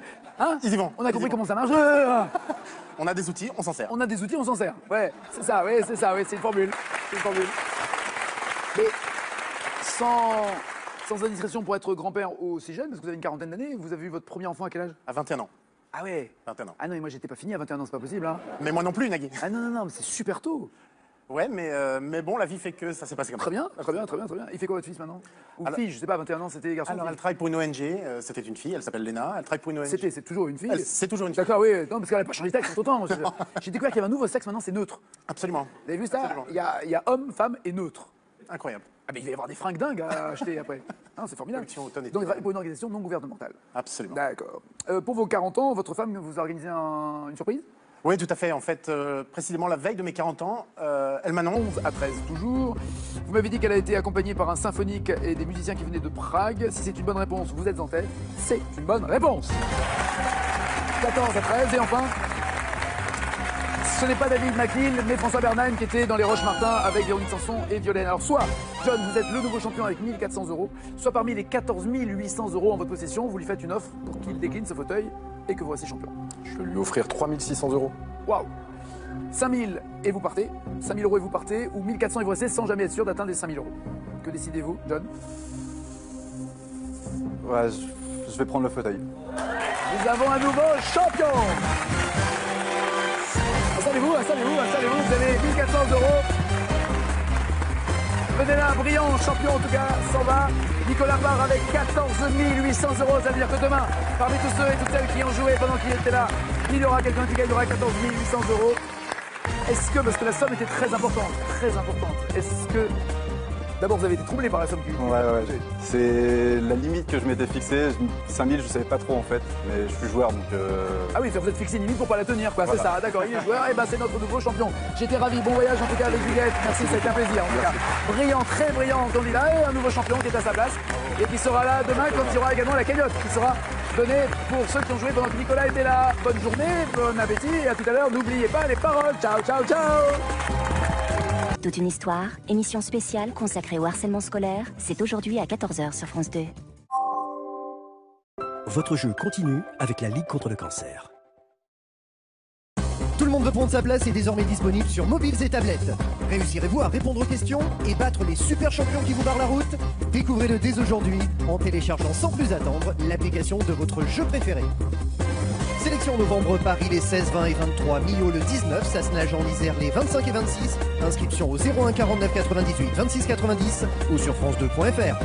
Ils y vont. on a Ils y compris vont. comment ça marche. On a des outils, on s'en sert. On a des outils, on s'en sert. Ouais, c'est ça, ouais, c'est ça, ouais, c'est une formule. C'est une formule. Mais sans indiscrétion pour être grand-père aussi jeune, parce que vous avez une quarantaine d'années, vous avez eu votre premier enfant à quel âge? À 21 ans. Ah ouais. 21 ans. Ah non, mais moi j'étais pas fini à 21 ans, c'est pas possible. Hein. Mais moi non plus, Nagui. Ah non, mais c'est super tôt. Ouais, mais bon, la vie fait que ça s'est passé comme Très ça. bien, très bien, très bien, très bien. Il fait quoi votre fils maintenant? Ou Alors- fille, je sais pas, 21 ans, c'était garçon? Alors, fille elle travaille pour une ONG, c'était une fille, elle s'appelle Léna, elle travaille pour une ONG. C'est toujours une fille. C'est toujours une fille. D'accord, oui, non, parce qu'elle n'a pas changé de sexe en tout temps. J'ai découvert qu'il y avait un nouveau sexe maintenant, c'est neutre. Absolument. Vous avez vu ça? Absolument. Il y a homme, femme et neutre. Incroyable. Ah, mais il va y avoir des fringues dingues à acheter après. Non, c'est formidable. Collection automne et Donc, il hiver. travaille pour une organisation non gouvernementale. Absolument. D'accord. Pour vos 40 ans, votre femme vous a organisé une surprise? Oui, tout à fait. En fait, précisément la veille de mes 40 ans, elle m'annonce. 11 à 13 toujours. Vous m'avez dit qu'elle a été accompagnée par un symphonique et des musiciens qui venaient de Prague. Si c'est une bonne réponse, vous êtes en tête. C'est une bonne réponse. 14 à 13 et enfin... Ce n'est pas David McLean, mais François Bernheim qui était dans les Roches-Martin avec Véronique Sanson et Violaine. Alors soit, John, vous êtes le nouveau champion avec 1400 €, soit parmi les 14 800 € en votre possession, vous lui faites une offre pour qu'il décline ce fauteuil et que vous restez champion. Je vais lui offrir 3 600 €. Waouh! 5000 et vous partez, 5000 € et vous partez, ou 1400 et vous restez sans jamais être sûr d'atteindre les 5000 €. Que décidez-vous, John? Ouais, je vais prendre le fauteuil. Nous avons un nouveau champion. Installez-vous, vous avez 1400 €. Venez là, brillant, champion en tout cas, s'en va. Nicolas part avec 14 800 €. Ça veut dire que demain, parmi tous ceux et toutes celles qui ont joué pendant qu'il était là, il y aura quelqu'un qui gagnera 14 800 €. Est-ce que, parce que la somme était très importante, est-ce que... D'abord, vous avez été troublé par la somme qui... Ouais. C'est la limite que je m'étais fixée. 5000, je savais pas trop en fait, mais je suis joueur donc. Ah oui, vous êtes fixé une limite pour pas la tenir, quoi. Voilà. C'est ça, d'accord. Il est joueur, et ben c'est notre nouveau champion. J'étais ravi. Bon voyage en tout cas avec Juliette. Merci, ça a été un plaisir. En tout cas, brillant, très brillant candidat et un nouveau champion qui est à sa place et qui sera là demain quand il y aura également la cagnotte qui sera donnée pour ceux qui ont joué pendant que Nicolas était là. Bonne journée, bon appétit et à tout à l'heure. N'oubliez pas les paroles. Ciao, ciao, ciao. Toute une histoire, émission spéciale consacrée au harcèlement scolaire, c'est aujourd'hui à 14 h sur France 2. Votre jeu continue avec la Ligue contre le cancer. Tout le monde veut prendre sa place est désormais disponible sur mobiles et tablettes. Réussirez-vous à répondre aux questions et battre les super champions qui vous barrent la route? Découvrez-le dès aujourd'hui en téléchargeant sans plus attendre l'application de votre jeu préféré. Sélection novembre Paris les 16, 20 et 23, Millau le 19, Sassenage en Isère les 25 et 26. Inscription au 01 49 98 26 90 ou sur france2.fr.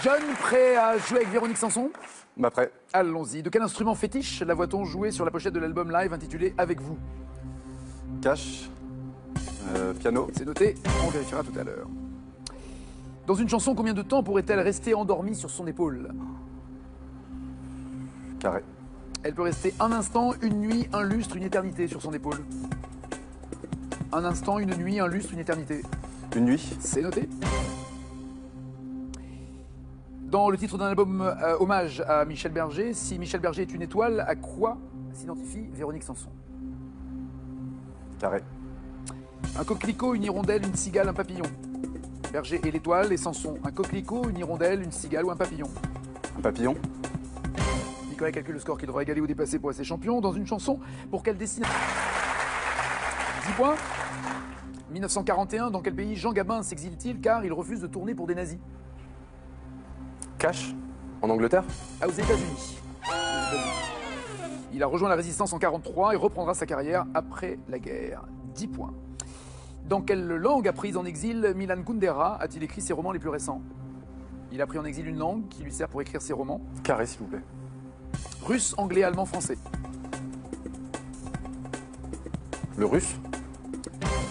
John, prêt à jouer avec Véronique Sanson? Bah prêt. Allons-y. De quel instrument fétiche la voit-on jouer sur la pochette de l'album live intitulé Avec vous? Cash. Piano. C'est noté, on vérifiera tout à l'heure. Dans une chanson, combien de temps pourrait-elle rester endormie sur son épaule? Carré. Elle peut rester un instant, une nuit, un lustre, une éternité sur son épaule. Un instant, une nuit, un lustre, une éternité. Une nuit. C'est noté. Dans le titre d'un album hommage à Michel Berger, si Michel Berger est une étoile, à quoi s'identifie Véronique Sanson? Carré. Un coquelicot, une hirondelle, une cigale, un papillon. Berger et l'étoile, et Sanson. Un coquelicot, une hirondelle, une cigale ou un papillon? Un papillon. Nicolas calcule le score qu'il devra égaler ou dépasser pour rester champion. Dans une chanson, pour quelle destination? 10 points. 1941, dans quel pays Jean Gabin s'exile-t-il car il refuse de tourner pour des nazis? Cash. En Angleterre. Ah, aux États-Unis. Il a rejoint la résistance en 1943 et reprendra sa carrière après la guerre. 10 points. Dans quelle langue apprise en exil Milan Kundera a-t-il écrit ses romans les plus récents? Il a pris en exil une langue qui lui sert pour écrire ses romans. Carré, s'il vous plaît. Russe, anglais, allemand, français. Le russe.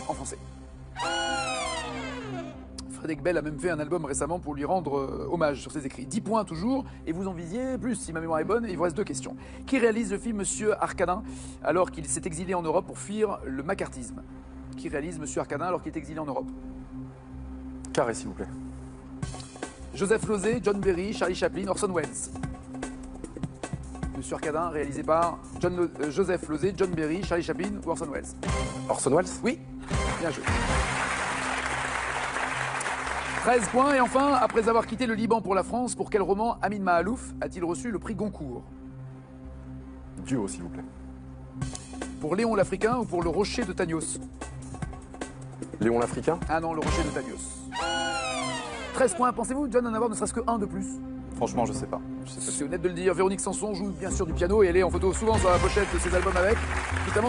En français. Frédéric Bell a même fait un album récemment pour lui rendre hommage sur ses écrits. 10 points toujours, et vous en visiez plus si ma mémoire est bonne. Il vous reste 2 questions. Qui réalise le film Monsieur Arcadin alors qu'il s'est exilé en Europe pour fuir le macartisme? Qui réalise Monsieur Arcadin alors qu'il est exilé en Europe? Carré, s'il vous plaît. Joseph Losey, John Berry, Charlie Chaplin, Orson Welles. Monsieur Arcadin, réalisé par Joseph Losey, John Berry, Charlie Chaplin ou Orson Welles? Orson Welles. Oui, bien joué. 13 points, et enfin, après avoir quitté le Liban pour la France, pour quel roman Amin Mahalouf a-t-il reçu le prix Goncourt? Duo, s'il vous plaît. Pour Léon l'Africain ou pour le Rocher de Tagnos? Léon l'Africain. Ah non, le Rocher de Tagnos. 13 points, pensez-vous, John, en avoir ne serait-ce que un de plus? Franchement, je sais pas. C'est honnête de le dire. Véronique Sanson joue bien sûr du piano et elle est en photo souvent sur la pochette de ses albums avec, notamment